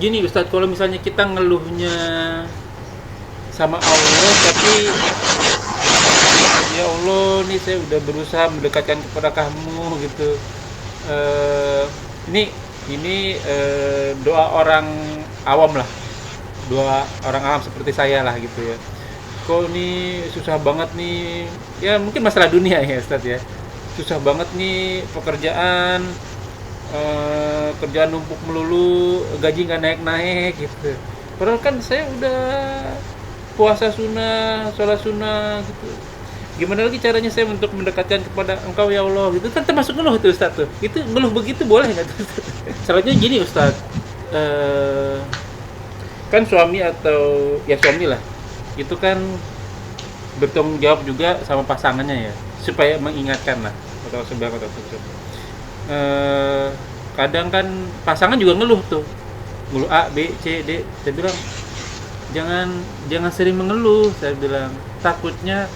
Gini Ustadz, kalau misalnya kita ngeluhnya sama Allah, tapi ya Allah, nih saya udah berusaha mendekatkan kepada kamu gitu. Eh, ini doa orang awam lah, doa orang awam seperti saya lah gitu ya. Kok nih susah banget nih, ya mungkin masalah dunia ya Ustadz ya. Susah banget nih pekerjaan, kerjaan numpuk melulu, gaji nggak naik-naik gitu. Padahal kan saya udah puasa sunnah, sholat sunnah gitu. Gimana lagi caranya saya untuk mendekatkan kepada Engkau ya Allah gitu, kan termasuk ngeluh tuh Ustaz tuh. Itu ngeluh begitu boleh nggak tuh? Salahnya gini Ustaz, eh, kan suami atau ya suami lah, itu kan bertanggung jawab juga sama pasangannya ya, supaya mengingatkan lah atau sebelah atau eh, kadang kan pasangan juga ngeluh tuh, ngeluh A B C D. Saya bilang jangan jangan sering mengeluh, saya bilang takutnya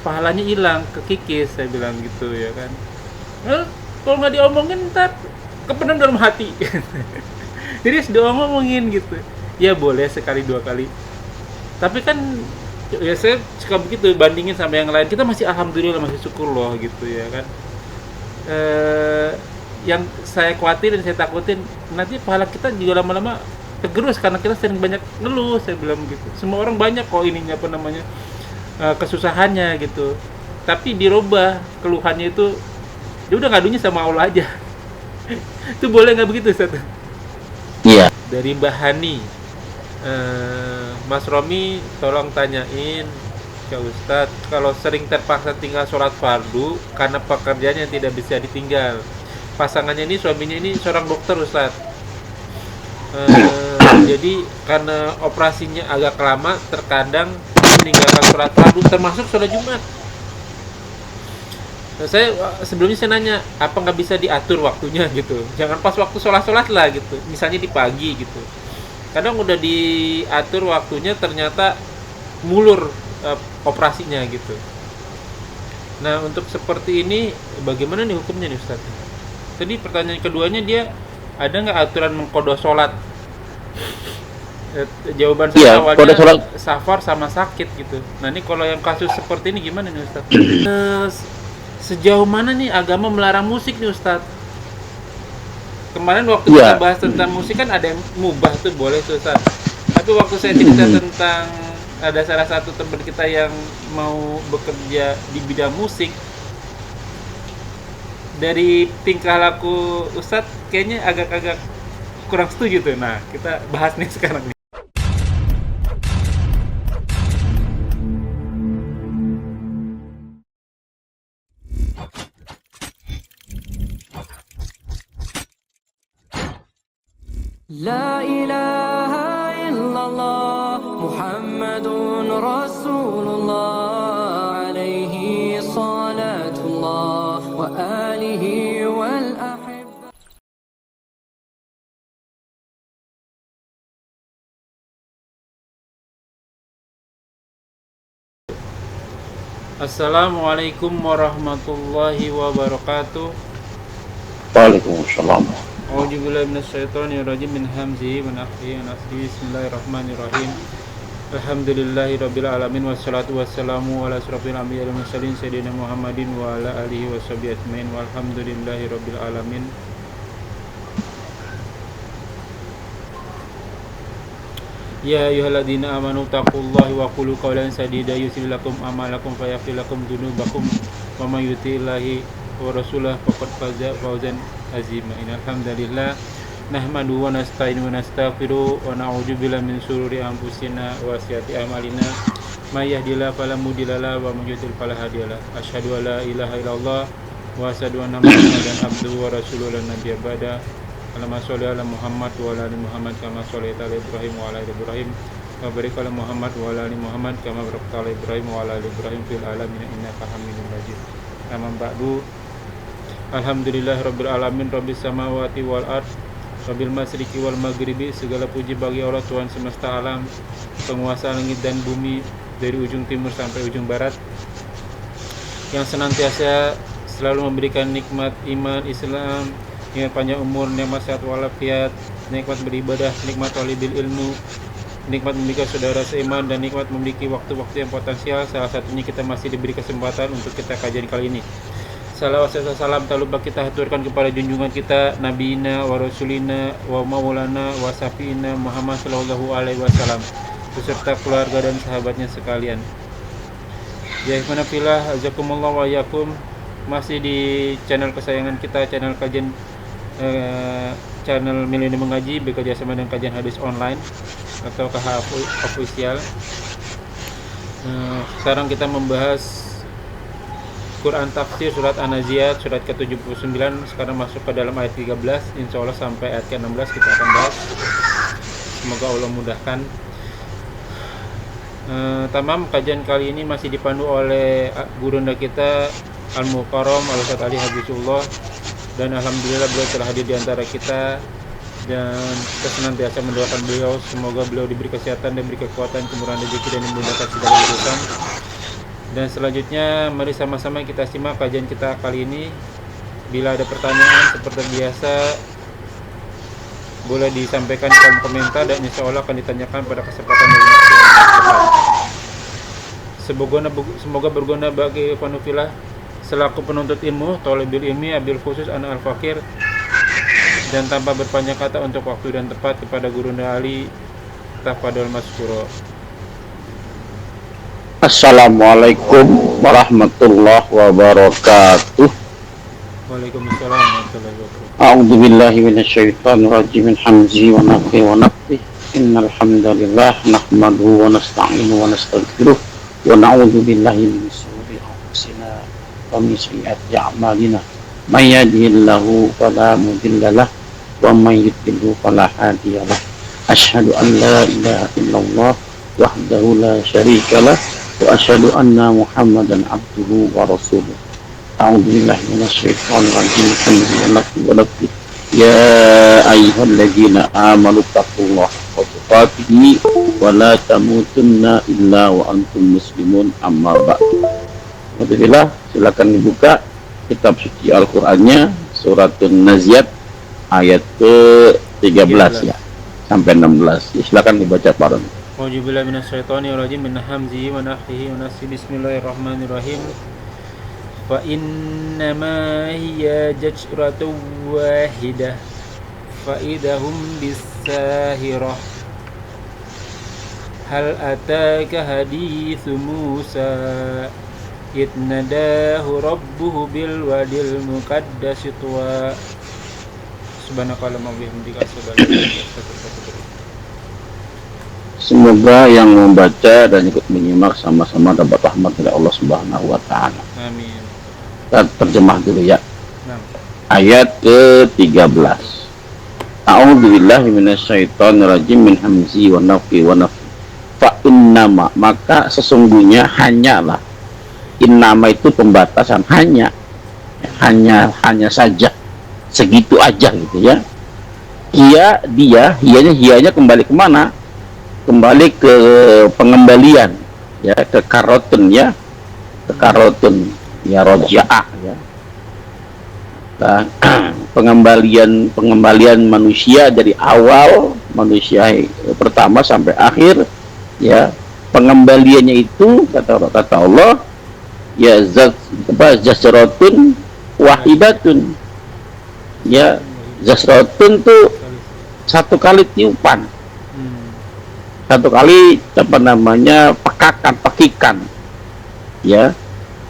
pahalanya hilang, kekikis, saya bilang gitu ya kan. Kalau nggak diomongin ntar kependam dalam hati. Jadi harus diomongin gitu, ya boleh sekali dua kali, tapi kan ya saya suka begitu bandingin sama yang lain, kita masih alhamdulillah, masih syukur loh gitu ya kan. eh, yang saya khawatirin, saya takutin nanti pahala kita juga lama-lama tergerus karena kita sering banyak ngeluh, saya bilang gitu. Semua orang banyak kok ininya apa namanya, kesusahannya gitu, tapi dirubah keluhannya itu, dia udah ngadunya sama Allah aja. Itu boleh nggak begitu Ustaz? Iya. Dari Mbak Hani, Mas Romi tolong tanyain ke Ustadz, kalau sering terpaksa tinggal sholat fardu karena pekerjaannya yang tidak bisa ditinggal. Pasangannya ini, suaminya ini seorang dokter Ustadz. Jadi karena operasinya agak lama, terkadang meninggalkan sholat fardu termasuk sholat Jumat. Nah, saya sebelumnya saya nanya, apa nggak bisa diatur waktunya gitu? Jangan pas waktu sholat-sholat lah gitu. Misalnya di pagi gitu. Kadang udah diatur waktunya, ternyata mulur operasinya gitu. Nah, untuk seperti ini bagaimana nih hukumnya nih Ustaz? Tadi pertanyaan keduanya, dia ada nggak aturan mengkodo sholat? Jawaban saya Iya, pada awalnya sholat. safar sama sakit gitu. Nah, ini kalau yang kasus seperti ini gimana nih Ustaz? Sejauh mana nih agama melarang musik nih Ustaz? Kemarin waktu kita Iya. bahas tentang musik kan ada yang mubah tuh, boleh tuh Ustaz. Tapi waktu saya cerita tentang ada salah satu teman kita yang mau bekerja di bidang musik, dari tingkah laku Ustadz kayaknya agak-agak kurang setuju tuh. Nah, kita bahas nih sekarang nih. لا إله إلا الله محمد رسول الله عليه صلاة الله وآله والأحبة. Assalamualaikum warahmatullahi wabarakatuh. Waalaikumsalam. A'udzubillahi minasyaitonirrajim, min hamzihi wa nafthihi wa nafthihi. Bismillahirrahmanirrahim. Alhamdulillahirabbil alamin, wassalatu wassalamu ala asyrofil anbiya'i wal mursalin sayyidina Muhammadin wa ala alihi washabihi ajmain. Walhamdulillahirabbil alamin. Ya ayyuhalladzina amanu taqullaha wa qulu qawlan sadida yuslih lakum a'malakum wa yaghfir lakum dzunubakum wa may yuti'illahi wa rasulahu faqad faza fawzan azima. Innal hamdalillah nahmadu wa nasta'inu wa nastaghfiru wa na'udzu billahi min shururi anfusina wa sayyiati a'malina. May yahdihillahu fala mudilla lahu wa may yudlil fala hadiya lahu. Asyhadu an la ilaha illallah wa asyhadu anna Muhammadan abduhu wa rasuluhu la nabiyya ba'da. Allahumma sholli ala Muhammad wa ala ali Muhammad kama shallaita ala Ibrahim wa ala ali Ibrahim wa barik ala Muhammad wa ala ali Muhammad kama barakta ala Ibrahim wa ala ali Ibrahim fil alamin innaka Hamidum Majid. Amma ba'du. Alhamdulillahirabbil alamin, rabbis samawati wal ard, rabbil masyriqi wal maghribi. Segala puji bagi Allah Tuhan semesta alam, penguasa langit dan bumi, dari ujung timur sampai ujung barat, yang senantiasa selalu memberikan nikmat iman Islam, dengan panjang umur, nikmat sehat walafiat, nikmat beribadah, nikmat talibil ilmu, nikmat memiliki saudara seiman, dan nikmat memiliki waktu-waktu yang potensial. Salah satunya kita masih diberi kesempatan untuk kita kajian kali ini. Salawat serta salam tak lupa kita haturkan kepada junjungan kita Nabiina wa Rasulina wa Maulana wa Safiina Muhammad sallallahu alaihi wasallam beserta keluarga dan sahabatnya sekalian. Ya ikhwanafillah, azakumullah wa yakum. Masih di channel kesayangan kita, channel kajian channel Milenium Mengaji bekerjasama dengan kajian hadis online atau KH official. Sekarang kita membahas Quran tafsir surat An-Naziat surat ke-79. Sekarang masuk ke dalam ayat 13. Insya Allah sampai ayat ke-16 kita akan bahas. Semoga Allah mudahkan. Tamam, kajian kali ini masih dipandu oleh gurunda kita Al-Mukarram Al-Ustadz Ali Habibullah, dan alhamdulillah beliau telah hadir di antara kita, dan kita senantiasa mendoakan beliau semoga beliau diberi kesehatan dan diberi kekuatan, kemurahan rezeki, dan dimudahkan segala urusan. Dan selanjutnya mari sama-sama kita simak kajian kita kali ini. Bila ada pertanyaan seperti biasa boleh disampaikan di kolom komentar, dan insya Allah akan ditanyakan pada kesempatan yang tepat. Semoga berguna bagi ikhwanufillah selaku penuntut ilmu, thalibul ilmi, abil khusus ana al-fakir. Dan tanpa berpanjang kata, untuk waktu dan tepat kepada Gurunda Ali, tafadhol maskuro. Assalamualaikum warahmatullahi wabarakatuh. Waalaikumsalam warahmatullahi wabarakatuh. A'udzu billahi minasyaitonir rajim. Min hamzi wa nafthihi wa nafthihi. Innal hamdalillah nahmaduhu wa nasta'inuhu wa nastaghfiruh wa na'udzu billahi min shururi anfusina wa min sayyiati a'malina. May yahdihillahu fala mudilla lahu wa may yudlil fala hadiya lahu. Asyhadu an la ilaha illallah wahdahu la syarika lahu wa asyhadu anna Muhammadan abduhu wa rasuluh. A'udzu billahi minasyaitonir rajim. Ya ayyuhalladzina amanu taqullaha haqqa tuqatih wa la tamutunna illa wa antum muslimun. Amma ba'd. Alhamdulillah, silakan dibuka kitab suci Al-Qur'annya surat An-Naziat ayat ke-13 ya sampai 16. Silakan dibaca bareng. Auzubillahi minasyaitonirrajim. Min hamzihi wa nafthihi wa nafsihi. Bismillahirrahmanirrahim. Fa innama hiya jajratun wahidah fa idahum bisahirah. Hal ataka hadithu Musa id nadahu rabbuhu bil wadil muqaddas tuwa. Subhanakallahumma wa bihamdika asyhadu an la ilaha illa anta. Semoga yang membaca dan ikut menyimak sama-sama dapat rahmat dari Allah Subhanahu wa taala. Amin. Kita terjemah dulu ya. Nah. Ayat ke-13. A'udzu billahi minasyaitonir rajim. Min hamzi wa nafthihi wa nafthihi. Fa innama, maka sesungguhnya hanyalah. Innama itu pembatasan, hanya saja, segitu aja gitu ya. Hianya kembali kemana? Kembali ke pengembalian ya, ke karotun ya, ke karotun ya, rojaah ya. Nah, pengembalian manusia dari awal manusia pertama sampai akhir ya. Pengembaliannya itu kata Allah ya, jasratun wahidatun ya. Jasratun tuh satu kali tiupan, satu kali pekikan ya.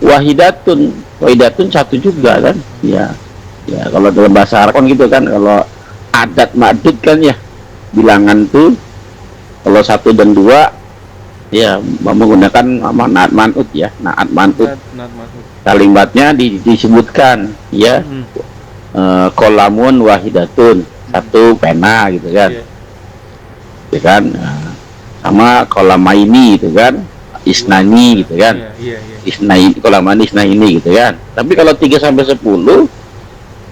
Wahidatun satu juga kan ya. Ya kalau dalam bahasa Arab kan gitu kan, kalau adat ma'dud kan ya, bilangan tuh kalau 1 dan 2 ya menggunakan naat man'ud ya, naat man'ud. Kalimatnya disebutkan ya. Kolamun wahidatun, satu pena gitu kan. Ya kan, sama kolamaini gitu kan, isnani gitu kan. Isnai, kolamani isnaini gitu kan. Tapi kalau 3 sampai 10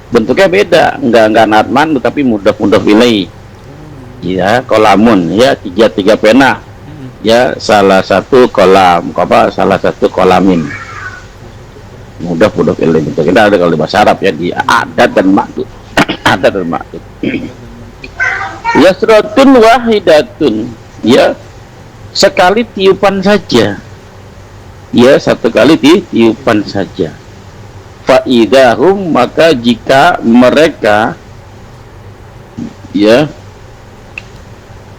bentuknya beda, enggak natman tapi mudah ilai. Ya, kolamun ya, tiga pena. Ya, salah satu kolam, salah satu kolamin. Mudah ilai. Kita ada kalau di bahasa Arab ya, di adat dan maksud. Adat dan maksud. Yasratun wahidatun, ya, sekali tiupan saja, ya, satu kali tiupan saja. Faidahum, maka jika mereka, ya,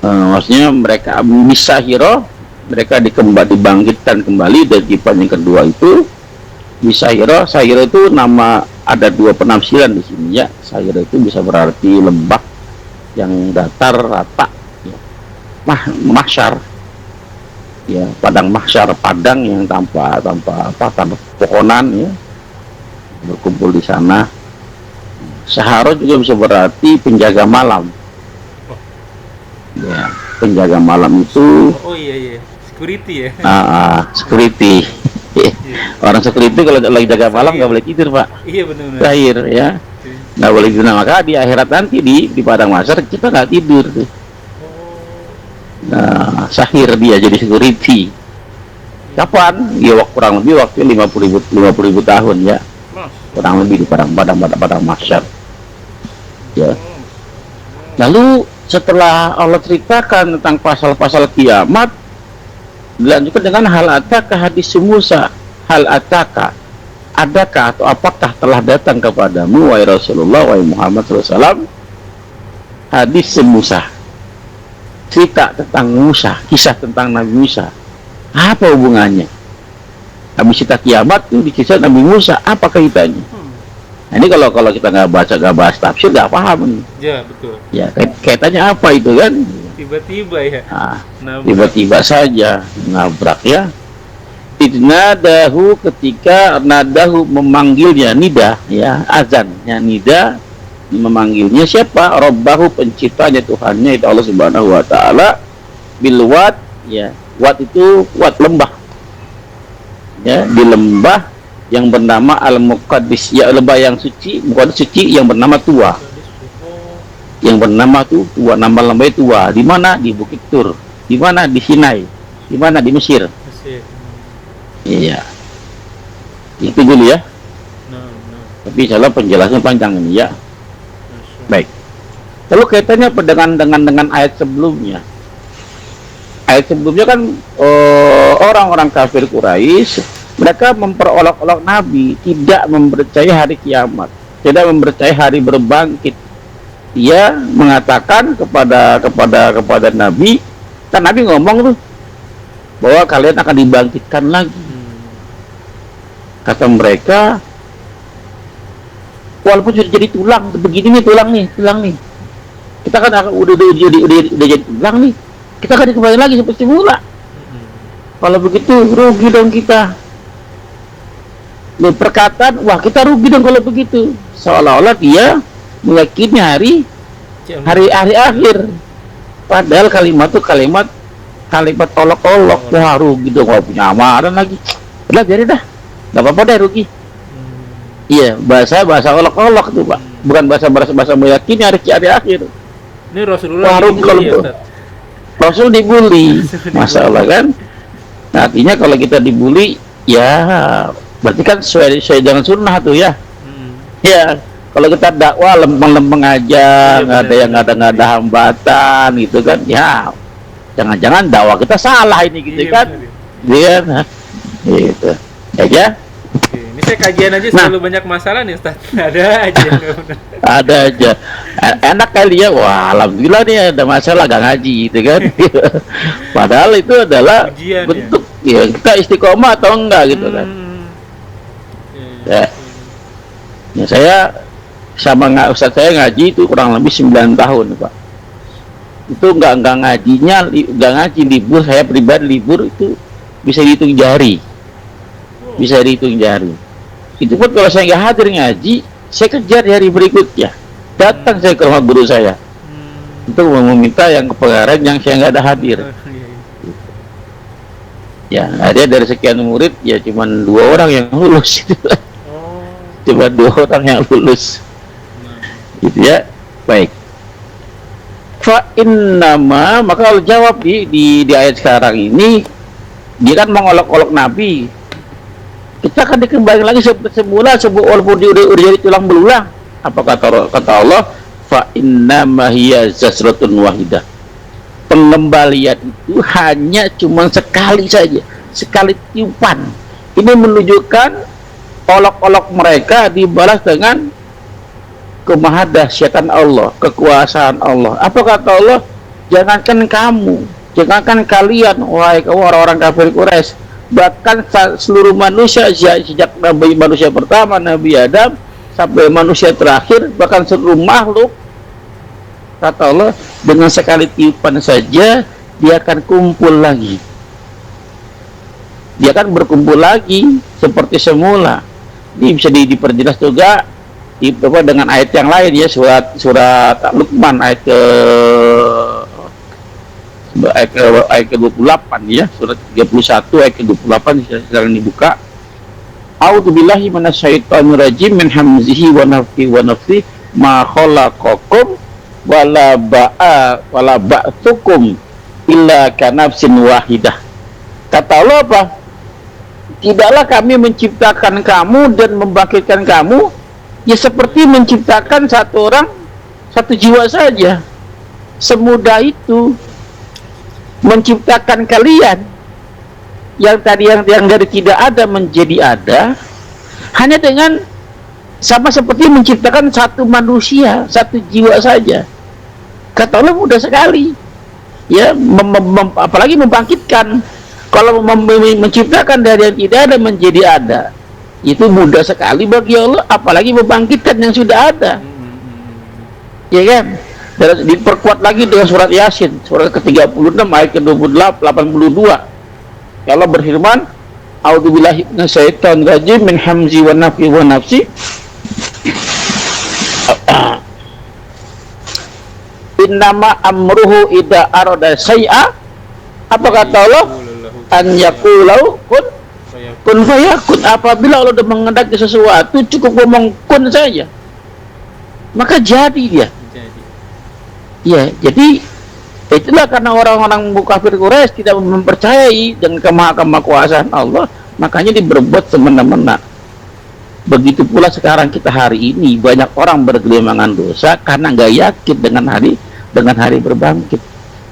maksudnya mereka misahiro, mereka dibangkitkan kembali dari tiupan yang kedua itu. Misahiro, sahiro itu nama, ada dua penafsiran di sini, ya. Sahiro itu bisa berarti lembah yang datar rata, ya. Mahsyar, ya, padang mahsyar, padang yang tanpa pohonan, ya, berkumpul di sana. Saharo juga bisa berarti penjaga malam, ya, penjaga malam itu. Oh iya, security ya. Security. Orang security kalau lagi jaga malam nggak boleh tidur, Pak. Iya benar. Terakhir, ya, nggak boleh tidur. Maka di akhirat nanti di padang mahsyar kita nggak tidur tuh. Nah, sahir dia jadi security. Kapan? Ya, kurang lebih waktu 50.000 tahun, ya. Kurang lebih di padang mahsyar. Ya. Lalu setelah Allah ceritakan tentang pasal-pasal kiamat, dilanjutkan dengan hal ataka hadis Musa. Hal ataka, adakah atau apakah telah datang kepadamu wahai Rasulullah, wahai Muhammad SAW, hadis Musa, cerita tentang Musa, kisah tentang Nabi Musa. Apa hubungannya? Habis cerita kiamat itu di kisah Nabi Musa, apa kaitannya? Nah, ini kalau kita nggak bahas tafsir, nggak paham nih. Ya betul. Ya, kaitannya apa itu kan? Tiba-tiba ya. Tiba-tiba saja nabrak, ya. Idnadahu, ketika nadahu memanggilnya, nida, ya, azannya nida, memanggilnya siapa? Rabbahu, penciptanya, Tuhannya, itu Allah Subhanahu wa taala, bilwat, ya. Wat itu wat lembah, ya, di lembah yang bernama Al-Muqaddis, ya, lembah yang suci, bukan suci, yang bernama Tua. Yang bernama Tua, nama lembah Tua. Di mana? Di Bukit Tur. Di mana? Di Sinai. Di mana? Di Mesir. Iya. Itu dulu, ya. Tapi insyaallah penjelasan panjang ini, ya. Baik. Lalu kaitannya dengan ayat sebelumnya. Ayat sebelumnya kan orang-orang kafir Quraisy, mereka memperolok-olok Nabi, tidak mempercayai hari kiamat, tidak mempercayai hari berbangkit. Dia mengatakan kepada Nabi, kan Nabi ngomong tuh bahwa kalian akan dibangkitkan lagi. Kata mereka, walaupun sudah jadi tulang, begini nih tulang nih, kita kan udah jadi tulang nih, kita akan kembali lagi seperti semula. Kalau begitu rugi dong kita. Perkataan, wah kita rugi dong kalau begitu. Seolah-olah dia meyakini hari akhir. Padahal kalimat itu kalimat olok-olok. Wah rugi dong, gak punya amaran lagi. Udah biarin dah, gak apa-apa deh rugi. Iya, bahasa olok-olok tuh, Pak. Bukan bahasa meyakini hari akhir. Ini Rasulullah rugi kalau Rasul dibully. Masalah kan. Nah, artinya kalau kita dibully, ya berarti kan sesuai dengan sunnah tuh, ya. Ya, kalau kita dakwah lempeng-lempeng aja, nggak ada hambatan gitu kan, ya jangan-jangan dakwah kita salah ini gitu, kan. Iya, nah, gitu aja. Ini saya kajian aja selalu banyak masalah nih, Ustaz. Ada aja. Ada aja. Enak kali ya, wah alhamdulillah nih ada masalah gak ngaji gitu kan. Padahal itu adalah ujian, bentuk ya kita istiqomah atau enggak gitu kan. Ya saya sama Ustaz saya ngaji itu kurang lebih 9 tahun, Pak. Itu enggak ngaji libur, saya pribadi libur itu bisa dihitung jari. Itu pun kalau saya nggak hadir ngaji, saya kejar di hari berikutnya. Datang saya ke rumah guru saya untuk meminta yang kepengarahan yang saya nggak ada hadir. Ya, ada dari sekian murid ya cuma 2 orang yang lulus. Cuma 2 orang yang lulus. Gitu ya. Baik. Fa innama, maka kalau jawab di ayat sekarang ini, dia kan mengolok-olok Nabi. Kita akan dikembali lagi seperti semula, walaupun dia udah jadi tulang belulang. Apa kata Allah? fa innama hiya zasratun wahidah. Pengembalian itu hanya cuma sekali saja, sekali tiupan. Ini menunjukkan olok-olok mereka dibalas dengan kemahadahsyatan Allah, kekuasaan Allah. Apa kata Allah? Jangankan kamu, jangankan kalian, wahai orang-orang kafir Quraisy, bahkan seluruh manusia sejak Nabi manusia pertama Nabi Adam sampai manusia terakhir, bahkan seluruh makhluk, kata Allah, dengan sekali tiupan saja dia akan kumpul lagi, dia akan berkumpul lagi seperti semula. Ini bisa diperjelas juga dengan ayat yang lain ya, surat Luqman ayat ke-28 ya, surat 31 ayat ke-28 sedang dibuka. A'udzubillahi minasyaitonir rajim min hamzihi wa nafthihi wa nafthihi ma khalaqakum wala ba'thukum illa kanafsin wahidah. Kata Allah apa? Tidaklah kami menciptakan kamu dan membangkitkan kamu ya seperti menciptakan satu orang, satu jiwa saja. Semudah itu menciptakan kalian yang tadi yang dari tidak ada menjadi ada, hanya dengan sama seperti menciptakan satu manusia, satu jiwa saja. Kata Allah mudah sekali ya, apalagi membangkitkan. Kalau menciptakan dari yang tidak ada menjadi ada, itu mudah sekali bagi Allah, apalagi membangkitkan yang sudah ada. Ya kan? Dan diperkuat lagi dengan surat Yasin, surat ke-36 ayat ke-82. Allah berfirman, a'udzubillahi minasyaitonir rajim min hamzi wa nafthihi wa nafsi. Innama amruhu idza arada syai'a. Apa kata Allah? An yaqulau kun fayakun. Apabila Allah sudah mengendaki sesuatu, cukup ngomong kun saja, maka jadi dia. Ya, jadi itulah karena orang-orang kafir Quraisy tidak mempercayai dengan kemahakuasaan Allah, makanya diberbuat semena-mena. Begitu pula sekarang kita hari ini, banyak orang bergelimangan dosa karena nggak yakin dengan hari berbangkit,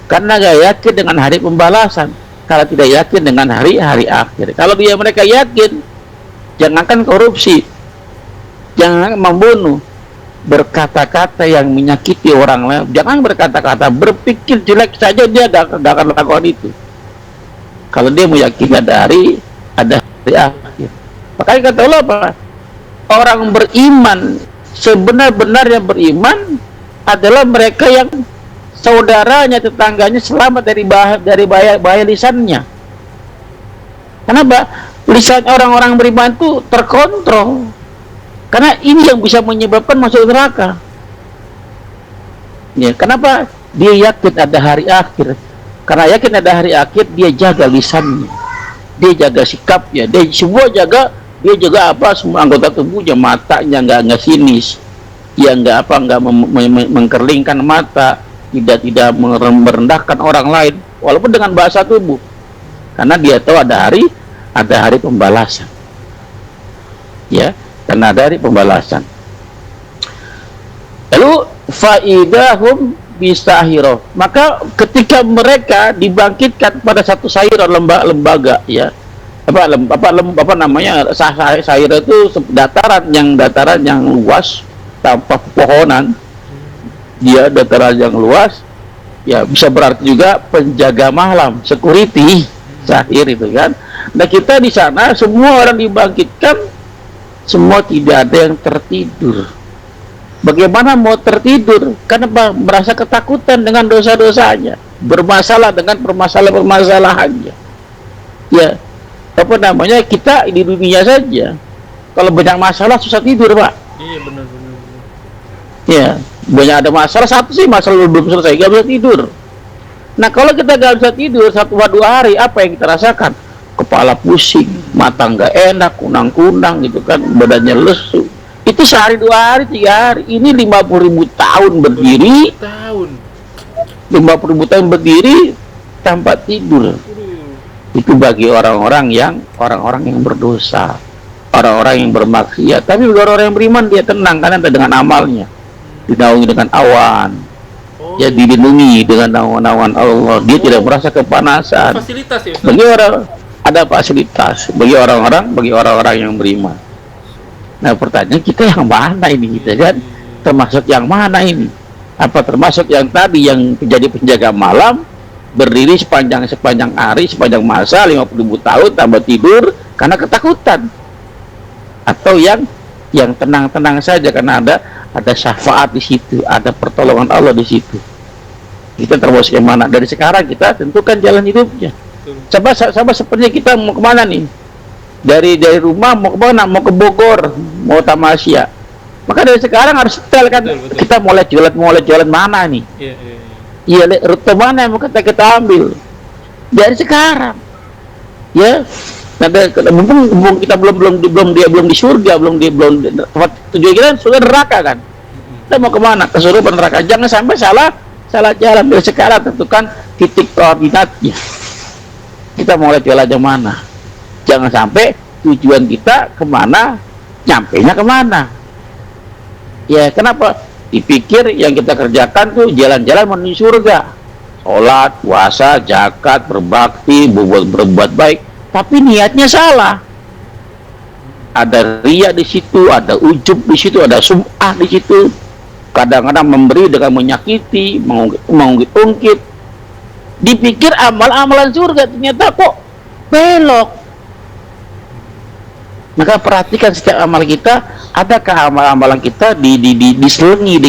karena nggak yakin dengan hari pembalasan, kalau tidak yakin dengan hari akhir. Kalau mereka yakin, jangankan korupsi, jangan membunuh, berkata-kata yang menyakiti orang lain, jangan berkata-kata, berpikir jelek saja dia gak akan melakukan itu. Kalau dia meyakini ada hari akhir. Makanya kata Allah apa? Orang beriman, sebenar-benarnya beriman adalah mereka yang saudaranya, tetangganya selamat dari bahaya lisannya. Kenapa? Lisan orang-orang beriman itu terkontrol, karena ini yang bisa menyebabkan masuk neraka. Ya, kenapa? Dia yakin ada hari akhir. Karena yakin ada hari akhir, dia jaga lisannya, dia jaga sikapnya, dia jaga apa, semua anggota tubuhnya, matanya nggak sinis, ya nggak mengkerlingkan mata, tidak merendahkan orang lain, walaupun dengan bahasa tubuh, karena dia tahu ada hari pembalasan. Ya, karena dari pembalasan. Lalu faidahum bisahiro, maka ketika mereka dibangkitkan pada satu sairah, lembaga ya, apa namanya, sairah itu dataran yang luas tanpa pepohonan, dia dataran yang luas ya, bisa berarti juga penjaga malam, security sahir itu kan. Nah, kita di sana semua orang dibangkitkan, semua tidak ada yang tertidur. Bagaimana mau tertidur? Karena merasa ketakutan dengan dosa-dosanya, bermasalah dengan permasalahan-permasalahannya. Ya, apa namanya, kita di dunia saja, kalau banyak masalah susah tidur, Pak. Iya, benar. Ya, banyak ada masalah, satu sih masalah belum selesai, gak bisa tidur. Nah, kalau kita gak bisa tidur 1-2 hari, apa yang kita rasakan? Kepala pusing, mata nggak enak, kunang-kunang gitu kan, badannya lesu. Itu sehari, 2 hari, 3 hari. Ini 50.000 tahun berdiri, 50.000 tahun berdiri tanpa tidur. Itu bagi orang-orang yang berdosa, orang-orang yang bermaksiat. Tapi bagi orang yang beriman, dia tenang karena dengan amalnya. dinaungi dengan awan, Oh, ya dilindungi dengan awan-awan Allah. Dia tidak merasa kepanasan. fasilitas ya Ustaz? Bagi orang ada fasilitas bagi orang-orang yang beriman. Nah, pertanyaan kita yang mana ini, kita kan termasuk yang mana ini? Apa termasuk yang tadi yang menjadi penjaga malam, berdiri sepanjang hari, sepanjang masa 50.000 tahun tanpa tidur karena ketakutan, atau yang tenang-tenang saja karena ada syafaat di situ, ada pertolongan Allah di situ? Kita termasuk yang mana? Dari sekarang kita tentukan jalan hidupnya. Coba seperti kita mau kemana nih? Dari rumah mau ke mana? Mau ke Bogor, mau Tamasya. Maka dari sekarang harus setel kan. Betul. Kita mulai jalan mana nih? Iya. Iya, rute mana yang mau kita ambil dari sekarang? Ya, mumpung kita belum di surga, belum tempat tujuan kita surga neraka kan? Kita mau kemana? Ke surga neraka. Jangan sampai salah jalan. Dari sekarang tentukan titik koordinatnya. Kita mau jalan mana? Jangan sampai tujuan kita kemana, nyampainya kemana? Ya, kenapa? Dipikir yang kita kerjakan tuh jalan-jalan menuju surga, sholat, puasa, zakat, berbakti, berbuat baik, tapi niatnya salah. Ada riya di situ, ada ujub di situ, ada sum'ah di situ. Kadang-kadang memberi dengan menyakiti, mengungkit-ungkit. Dipikir amal-amalan surga, ternyata kok belok. Maka perhatikan setiap amal kita, adakah amal-amalan kita diselingi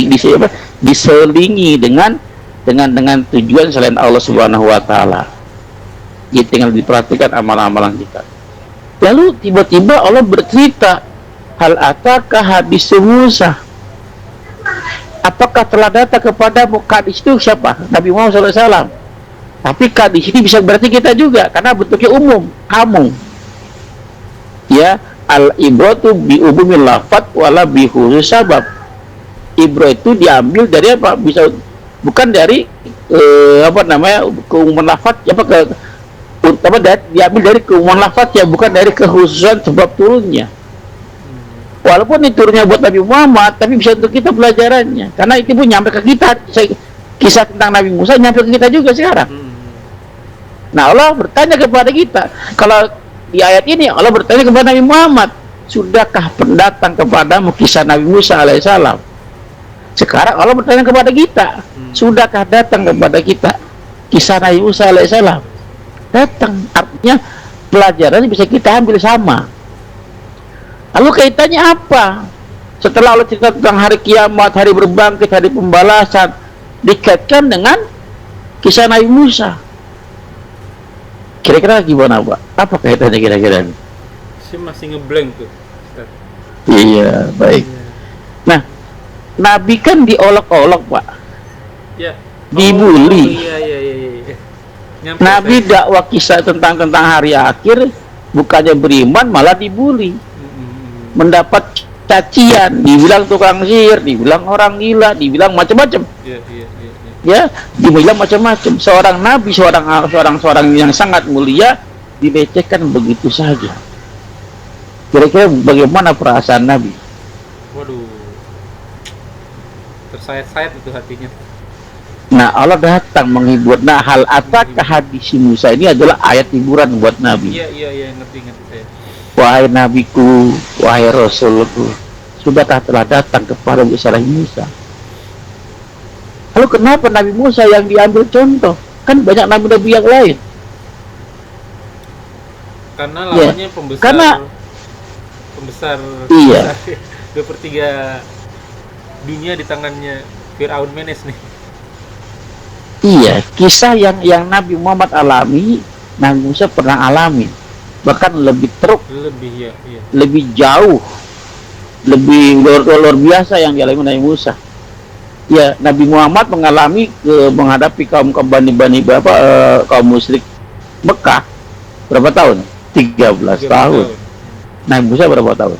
dengan tujuan selain Allah Subhanahu wa taala. Jadi tinggal diperhatikan amal-amalan kita. Lalu tiba-tiba Allah bercerita, hal ataka hadis Musa. Apakah telah datang kepadamu? Hadis itu siapa? Nabi Muhammad SAW. Tapi hadis ini bisa berarti kita juga, karena bentuknya umum, kamu. Ya, al-ibratu bi umumil lafat wala bi khusus sabab. Ibro itu diambil dari apa? Bisa bukan dari keumuman lafat, diambil dari keumuman lafat ya, bukan dari kekhususan sebab turunnya. Walaupun ini turunnya buat Nabi Muhammad, tapi bisa untuk kita pelajarannya, karena itu pun nyampe ke kita. Kisah tentang Nabi Musa nyampe ke kita juga sekarang. Nah, Allah bertanya kepada kita, kalau di ayat ini Allah bertanya kepada Nabi Muhammad, sudahkah pendatang kepadamu kisah Nabi Musa alaihissalam? Sekarang Allah bertanya kepada kita, sudahkah datang kepada kita kisah Nabi Musa alaihissalam? Datang, artinya pelajarannya bisa kita ambil sama. Lalu kaitannya apa? Setelah Allah cerita tentang hari kiamat, hari berbangkit, hari pembalasan, dikaitkan dengan kisah Nabi Musa. Kira-kira gimana, Pak? Apa kaitannya kira-kira? Saya masih ngeblank tuh. Iya, baik. Nah, Nabi kan diolok-olok, Pak. Ya. Dibully. Iya. Nyampe Nabi dakwah kisah tentang hari akhir, bukannya beriman malah dibully. Mendapat cacian, dibilang tukang sihir, dibilang orang gila, dibilang macam-macam. Iya. Ya, dibilang macam-macam. Seorang nabi, seorang yang sangat mulia dilecehkan begitu saja. Kira-kira bagaimana perasaan Nabi? Waduh, tersayat-sayat itu hatinya. Nah, Allah datang menghibur. Nah, hal ataka hadis Musa ini adalah ayat hiburan buat Nabi. Iya, ngerti saya. Wahai nabiku, wahai rasulku, sudahkah telah datang kepada Musa? Lalu kenapa Nabi Musa yang diambil contoh? Kan banyak nabi-nabi yang lain. Karena lawannya pembesar. Iya. 2/3 dunia di tangannya Fir'aun Menes nih. Iya, kisah yang Nabi Muhammad alami, Nabi Musa pernah alami. Bahkan lebih teruk, lebih lebih jauh, lebih luar biasa yang dialami Nabi Musa. Ya, Nabi Muhammad menghadapi kaum kaum musyrik Mekah berapa tahun? 13 tahun. Nabi Musa berapa tahun?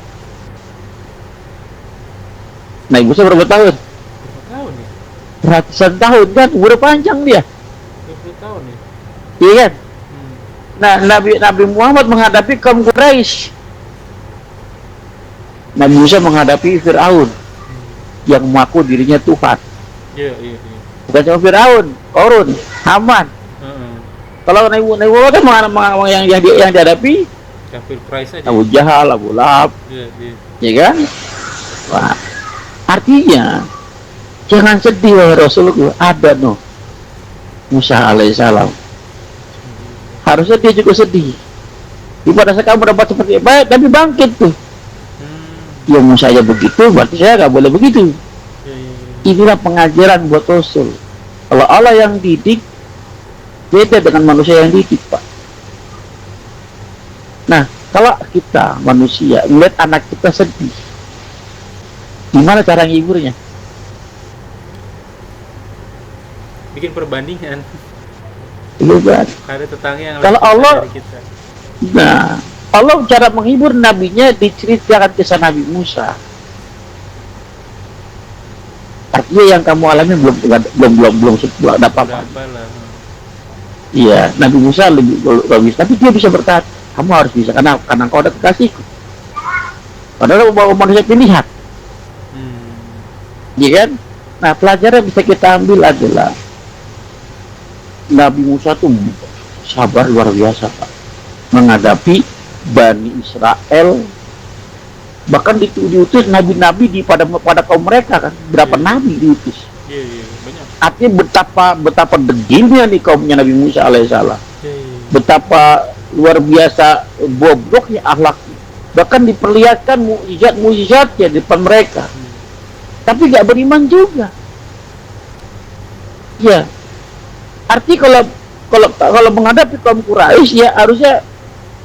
Nabi Musa berapa tahun? Berapa tahun ya? Ratusan tahun kan, umur panjang dia. 20 tahun ya? Iya kan? Nah, Nabi Muhammad menghadapi kaum Quraisy. Nabi Musa menghadapi Fir'aun. yang mengaku dirinya Tuhan. Iya, iya, iya. Bukan cuma Firaun, Korun, Haman. Heeh. Kalau Nabi Muhammad kan yang dihadapi Kafir price aja. Abu Jahal, Abu Lahab, Iya, iya. ya kan? Wah, artinya jangan sedih wahai Rasulullah, ada Musa alaihissalam. Harusnya dia juga sedih. Di pada saat kamu dapat seperti baik, tapi bangkit tuh. Ya Musa aja begitu, berarti saya nggak boleh begitu. Iya, iya, iya. Inilah pengajaran buat Rasul. Kalau Allah yang didik, beda dengan manusia yang didik, Pak. Nah, kalau kita manusia melihat anak kita sedih, gimana cara ngiburnya? Bikin perbandingan. Iya kan? Ada tetangga yang Kalau lebih Allah- pintar dari kita. Nah, Allah cara menghibur nabinya diceritakan kisah Nabi Musa. Artinya yang kamu alami belum ada apa-apa. Berapa lah. Iya, Nabi Musa lebih bagus, tapi dia bisa bertahan. Kamu harus bisa karena kau ada kekasihku. Padahal bawa manusia pilihan, iya kan? Nah, pelajaran yang bisa kita ambil adalah Nabi Musa tuh sabar luar biasa, Pak, menghadapi Bani Israel. Bahkan diutus nabi-nabi pada kaum mereka kan, berapa Iya. nabi diutus. Iya, iya, banyak. Artinya betapa degilnya nih kaumnya Nabi Musa alaihissalam, Iya, iya. betapa luar biasa bobroknya akhlaknya. Bahkan diperlihatkan mukjizat-mukjizatnya di depan mereka, tapi nggak beriman juga. Ya, arti kalau menghadapi kaum Quraisy ya harusnya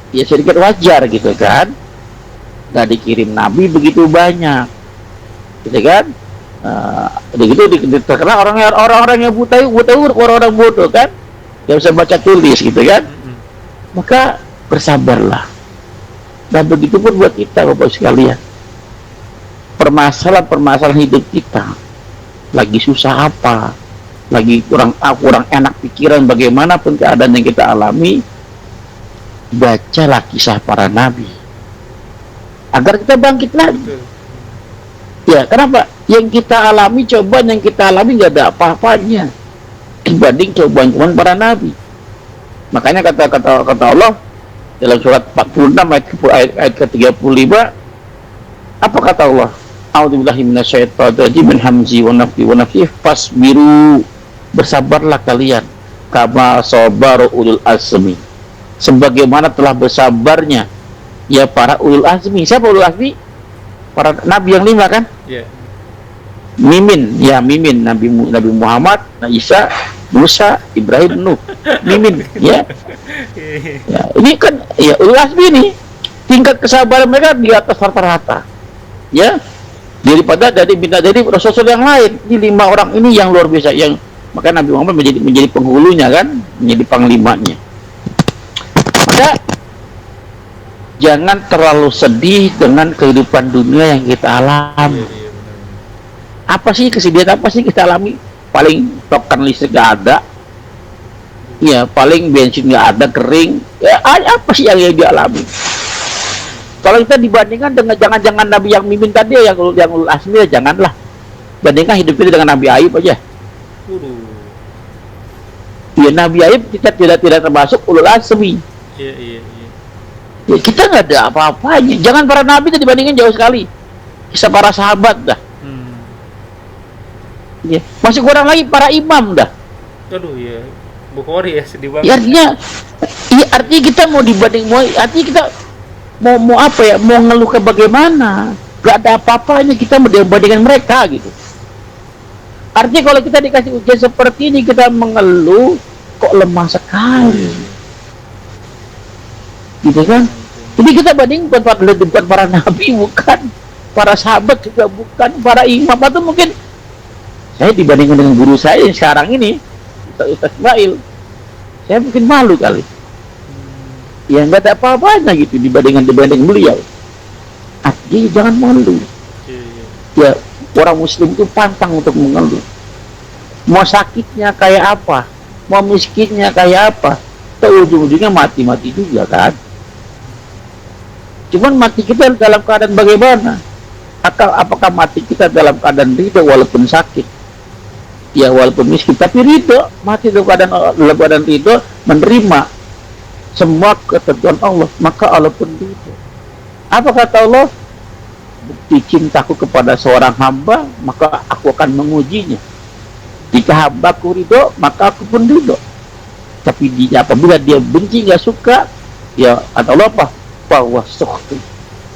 ya sedikit wajar gitu kan. Nggak dikirim nabi begitu banyak, gitu kan? Begitu terkenal orang-orang yang buta orang-orang bodoh kan, yang bisa baca tulis gitu kan. Maka bersabarlah. Dan begitu pun buat kita, Bapak sekalian. Permasalahan hidup kita, lagi susah apa, lagi kurang enak pikiran, bagaimanapun keadaan yang kita alami, bacalah kisah para nabi agar kita bangkit lagi. Betul. Ya, kenapa? Yang kita alami, cobaan yang kita alami nggak ada apa-apanya dibanding cobaan para nabi. Makanya kata Allah dalam surat 46 ayat ke-35, apa kata Allah? A'udzubillahi minasyaitonir rajim, min hamzi wa nafthihi wa nafthihi, fasbiru, bersabarlah kalian, kama sabaru ulul azmi, sebagaimana telah bersabarnya ya para ulul azmi. Siapa ulul azmi? Para nabi yang 5 kan? Iya. Mimin, Nabi Muhammad, Nabi Isa, Musa, Ibrahim, Nuh, Mimin, ya. Ya, ini kan ya ulul azmi nih, tingkat kesabaran mereka di atas rata-rata, ya, daripada dari rasul yang lain. Ini 5 orang ini yang luar biasa, yang maka Nabi Muhammad menjadi penghulunya kan, menjadi panglimanya. Maka jangan terlalu sedih dengan kehidupan dunia yang kita alami. Iya, iya, benar. Apa sih kesedihan, apa sih kita alami? Paling token listrik gak ada, ya, paling bensin gak ada, kering, ya, apa sih yang dialami? Kalau kita dibandingkan dengan jangan Nabi yang mimin tadi, yang ulul azmi, ya janganlah bandingkan hidup kita dengan Nabi Ayub aja. Waduh. Ya, Nabi Ayub kita tidak termasuk ulul azmi. Iya, iya, iya. Ya, kita nggak ada apa-apanya. Jangan para nabi itu dibandingkan jauh sekali. Kisah para sahabat dah. Ya, masih kurang lagi para imam dah. Aduh, ya. Bukhari ya, sedih banget. Ya, artinya kita mau dibanding, artinya kita mau apa ya? Mau ngeluh ke bagaimana? Gak ada apa-apanya kita membandingkan mereka gitu. Artinya kalau kita dikasih ujian seperti ini kita mengeluh, kok lemah sekali. Gitu kan? Jadi kita banding bukan para nabi, bukan para sahabat, juga bukan para imam, atau mungkin saya dibandingkan dengan guru saya yang sekarang ini, Ustaz Ismail, saya mungkin malu kali. Ya nggak ada apa-apanya gitu dibanding beliau. Artinya jangan malu. Ya, orang muslim itu pantang untuk mengeluh. Mau sakitnya kayak apa, mau miskinnya kayak apa, ujung-ujungnya mati juga kan. Cuman mati kita dalam keadaan bagaimana? Apakah mati kita dalam keadaan ridho walaupun sakit? Ya walaupun miskin, tapi ridho, mati dalam keadaan ridho, menerima semua ketentuan Allah, maka Allah pun ridho. Apa kata Allah? Bukti cintaku kepada seorang hamba, maka aku akan mengujinya. Jika hambaku ridho, maka aku pun ridho. Tapi apabila dia benci, nggak suka, ya kata Allah apa? Bahwa sukhti,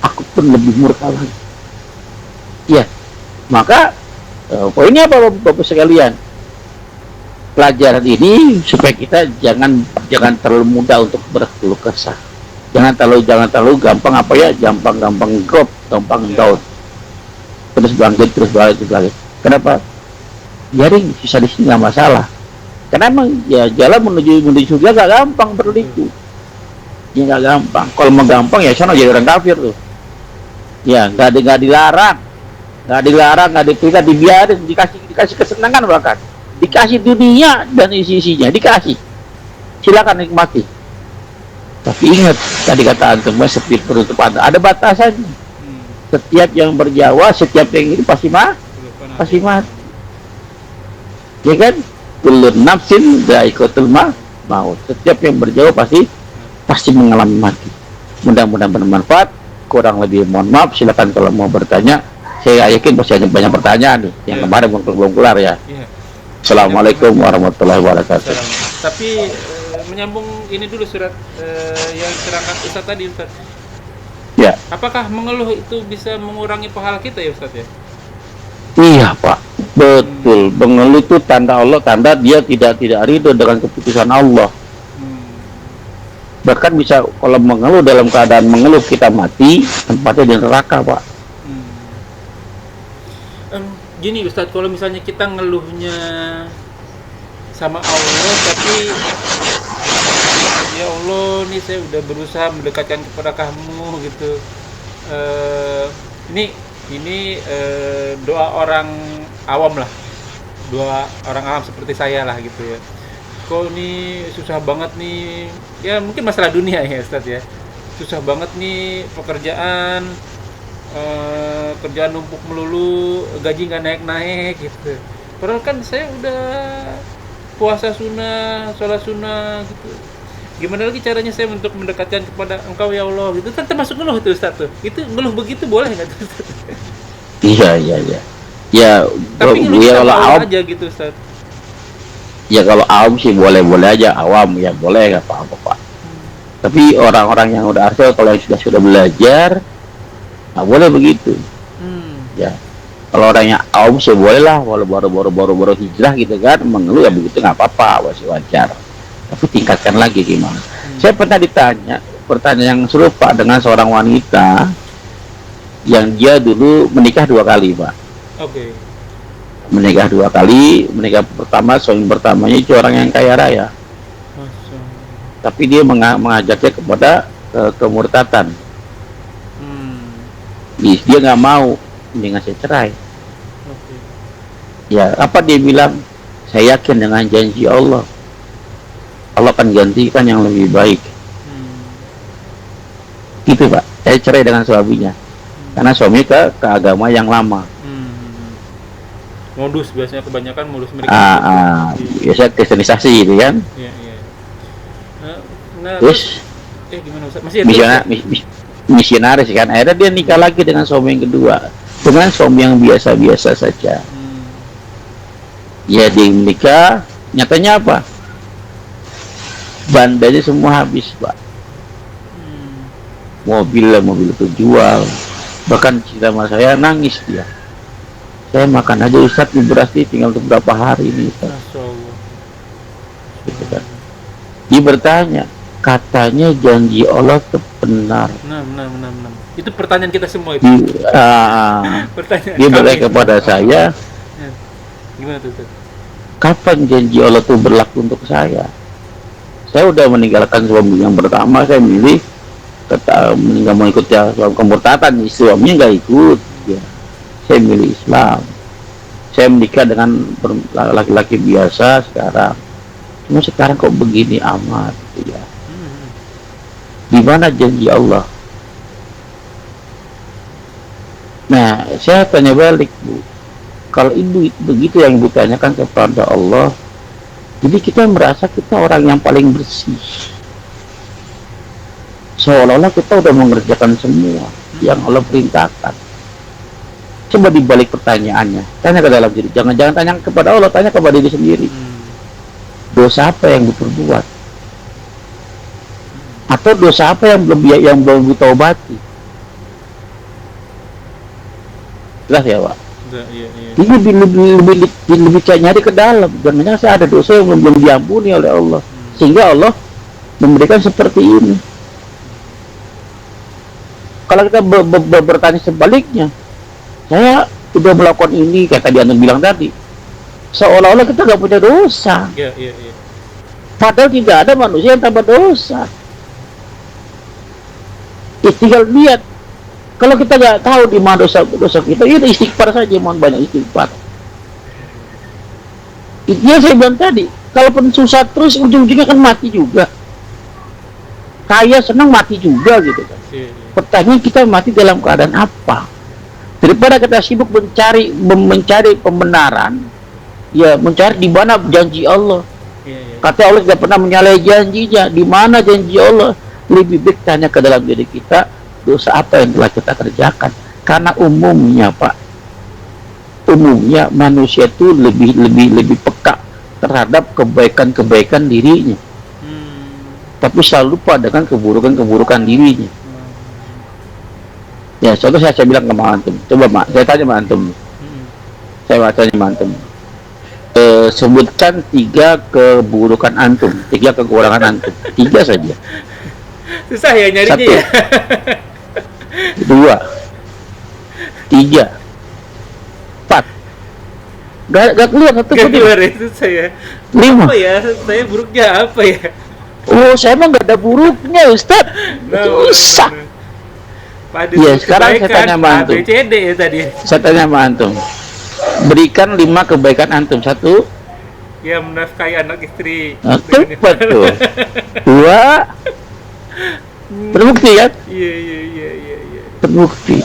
aku pun lebih murka lagi. Ya, maka poinnya apa Bapak sekalian? Pelajaran ini supaya kita jangan terlalu mudah untuk berkeluh kesah. Jangan terlalu gampang apa ya? Gampang drop, gampang down. Terus bangkit. Kenapa? Biarin sisa di sini nggak masalah. Karena emang ya jalan menuju surga gak gampang berliku. Ya nggak gampang. Kalau mau gampang ya sana jadi orang kafir tuh. Ya nggak dilarang, nggak dipikir, dibiarin, dikasih kesenangan, bahkan dikasih dunia dan isi-isinya, dikasih, silakan nikmati. Tapi ingat tadi kata antum, seperti penutup ada batasannya. Setiap yang berjawa, setiap yang ini pasti mati, ya kan? Kullu nafsin dha'iqatul maut. Setiap yang berjawa pasti mengalami mati. Mudah-mudahan bermanfaat. Kurang lebih mohon maaf, silakan kalau mau bertanya. Saya yakin pasti ada banyak pertanyaan nih yang kemarin belum kelar ya. Assalamualaikum warahmatullahi wabarakatuh. Tapi menyambung ini dulu surat yang diterangkan Ustaz tadi, Ustaz. Ya. Apakah mengeluh itu bisa mengurangi pahala kita ya, Ustaz ya? Iya Pak, betul. Mengeluh itu tanda Allah, tanda dia tidak ridho dengan keputusan Allah. Bahkan bisa kalau mengeluh, dalam keadaan mengeluh kita mati, tempatnya di neraka Pak. Gini Ustaz, kalau misalnya kita ngeluhnya sama Allah, tapi ya Allah nih saya udah berusaha mendekatkan kepada kamu gitu, ini doa orang awam lah, doa orang awam seperti saya lah gitu ya. Kok ini susah banget nih, ya mungkin masalah dunia ya Ustaz ya, susah banget nih pekerjaan, kerjaan numpuk melulu, gaji nggak naik gitu. Padahal kan saya udah puasa sunnah, sholat sunnah gitu. Gimana lagi caranya saya untuk mendekatkan kepada Engkau ya Allah gitu, kan termasuk ngeluh itu Ustaz tuh. Itu ngeluh begitu boleh nggak tuh Ustaz? Iya. Ya, tapi ya kalau awam aja gitu Ustaz. Ya kalau awam sih boleh aja, awam ya boleh, nggak apa-apa Pak. Tapi orang-orang yang udah artikel, kalau yang sudah belajar, nggak boleh begitu. Ya kalau orangnya awam sih boleh lah, walau baru hijrah gitu kan, mengeluh ya begitu nggak apa-apa, masih wajar. Tapi tingkatkan lagi gimana? Saya pernah ditanya pertanyaan yang serupa dengan seorang wanita yang dia dulu menikah 2 kali Pak. Oke. Menikah 2 kali. Menikah pertama, suami pertamanya itu orang yang kaya raya. Tapi dia mengajaknya kepada kemurtatan. Dia nggak mau, dengan saya cerai. Ya apa dia bilang? Saya yakin dengan janji Allah akan gantikan yang lebih baik. Gitu Pak, saya cerai dengan suaminya karena suami ke agama yang lama. Modus biasanya, kebanyakan modus mereka. Biasa kristenisasi gitu kan. Iya. Terus gimana Ustaz? Masih misionaris kan. Akhirnya dia nikah lagi dengan suami yang kedua, dengan suami yang biasa-biasa saja. Ya dia nikah, nyatanya apa? Bandanya semua habis Pak. Mobil itu jual. Bahkan cerita sama saya, nangis dia. Saya makan aja Ustaz, beras ini tinggal untuk berapa hari ini Ustaz. Gitu kan. Dia bertanya, katanya janji Allah itu benar. Benar. Itu pertanyaan kita semua itu. Dia bertanya kepada saya, gimana tuh Ustaz? Kapan janji Allah itu berlaku untuk saya? Saya udah meninggalkan suami yang pertama, saya milih nggak mau ikut ya kemurtatan, suaminya nggak ikut ya. Saya milih Islam, saya menikah dengan laki-laki biasa sekarang. Cuma sekarang kok begini amat gitu ya. Di mana janji Allah? Nah, saya tanya balik, Bu. Kalau ibu begitu yang ibu tanyakan kepada Allah, jadi kita merasa kita orang yang paling bersih. Seolah-olah kita udah mengerjakan semua yang Allah perintahkan. Coba dibalik pertanyaannya, tanya ke dalam diri. Jangan tanya kepada Allah, tanya kepada diri sendiri. Dosa apa yang diperbuat? Atau dosa apa yang belum ditaubati? Jelas ya, Pak? Iya. Ini lebih nyari ke dalam. Jangan-jangan saya ada dosa yang belum diampuni oleh Allah, sehingga Allah memberikan seperti ini. Kalau kita bertanya sebaliknya, saya sudah melakukan ini, kayak tadi Anda bilang tadi, seolah-olah kita nggak punya dosa. Iya. Padahal tidak ada manusia yang tanpa dosa. Tinggal lihat. Kalau kita nggak tahu di mana dosa kita, itu istighfar saja, mohon banyak istighfar. Itu yang saya bilang tadi. Kalaupun susah terus, ujung-ujungnya kan mati juga. Kaya senang mati juga gitu kan. Iya. Pertanyaan, kita mati dalam keadaan apa? Daripada kita sibuk mencari pembenaran, ya mencari di mana janji Allah. Iya. Kata Allah tidak pernah menyalahi janjinya. Di mana janji Allah? Lebih baik tanya ke dalam diri kita, dosa apa yang telah kita kerjakan. Karena umumnya, Pak, umumnya manusia itu lebih peka terhadap kebaikan dirinya, tapi selalu lupa dengan keburukan dirinya. Ya, contoh saya bilang ke Antum, coba saya tanya sama Antum, saya tanya sama Antum, sebutkan 3 keburukan Antum, 3 kekurangan Antum, 3 saja. Susah ya nyarinya 1, ya. 2, 3, 4. Gak keluar satu Gak pun. keluar ya, susah ya. 5. Apa ya? Saya buruknya apa ya? Oh, saya emang gak ada buruknya, Ustaz. Susah. Ya, sekarang saya tanya sama Antum. ABCD ya tadi. Saya tanya sama Antum. Berikan 5 kebaikan Antum. 1, Ya, menafkahi anak istri. tepat tuh. 2, terbukti kan? Iya. Terbukti.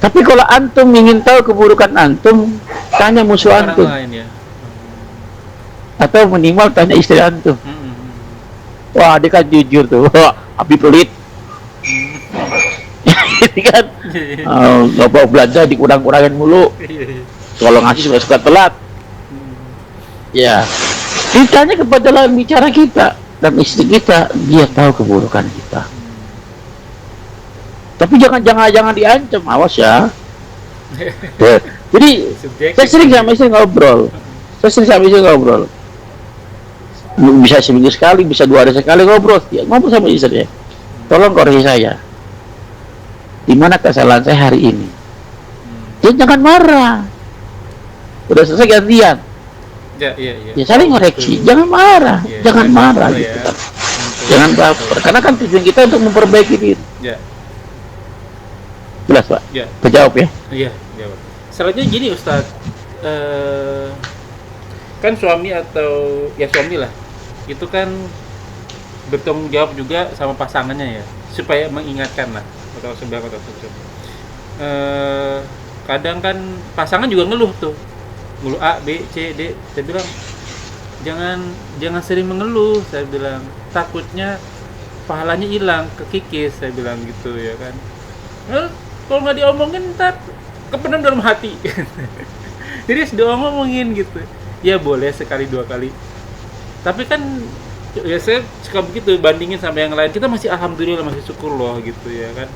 Tapi kalau Antum ingin tahu keburukan Antum, tanya musuh Orang Antum. lain ya. Atau minimal tanya istri Antum. Wah, dia kan jujur tuh. Wah, Abi pelit. Ini kan, nggak mau belanja dikurang-kurangin mulu. Iya. Kalau ngasih suka telat. Ya, ditanya kepada lawan bicara kita dan istri kita, dia tahu keburukan kita. Tapi jangan diancam, awas ya. Jadi saya sering sama istri ngobrol. Bisa seminggu sekali, bisa 2 hari sekali ngobrol. Ya, ngobrol sama istri. Tolong koreksi saya. Di mana kesalahan saya hari ini? Jangan marah. Udah selesai gantian. Iya. Ya saling koreksi, jangan marah, Ya, jangan marah ya. gitu kan. Jangan baper, karena kan tujuan kita untuk memperbaiki diri. Ya. Jelas, Pak? Ya. Terjawab ya? Iya. Selanjutnya gini, Ustaz. Kan suami atau ya suami lah, itu kan bertanggung jawab juga sama pasangannya ya, supaya mengingatkan lah atau sebelah. Kadang kan pasangan juga ngeluh A, B, C, D. Saya bilang jangan sering mengeluh. Saya bilang takutnya pahalanya hilang, kekikis. Saya bilang gitu ya kan. Kalau nggak diomongin ntar kependam dalam hati. Jadi harus diomongin gitu. Ya boleh sekali 2 kali. Tapi kan ya saya suka begitu bandingin sama yang lain. Kita masih alhamdulillah, masih syukur loh gitu ya kan.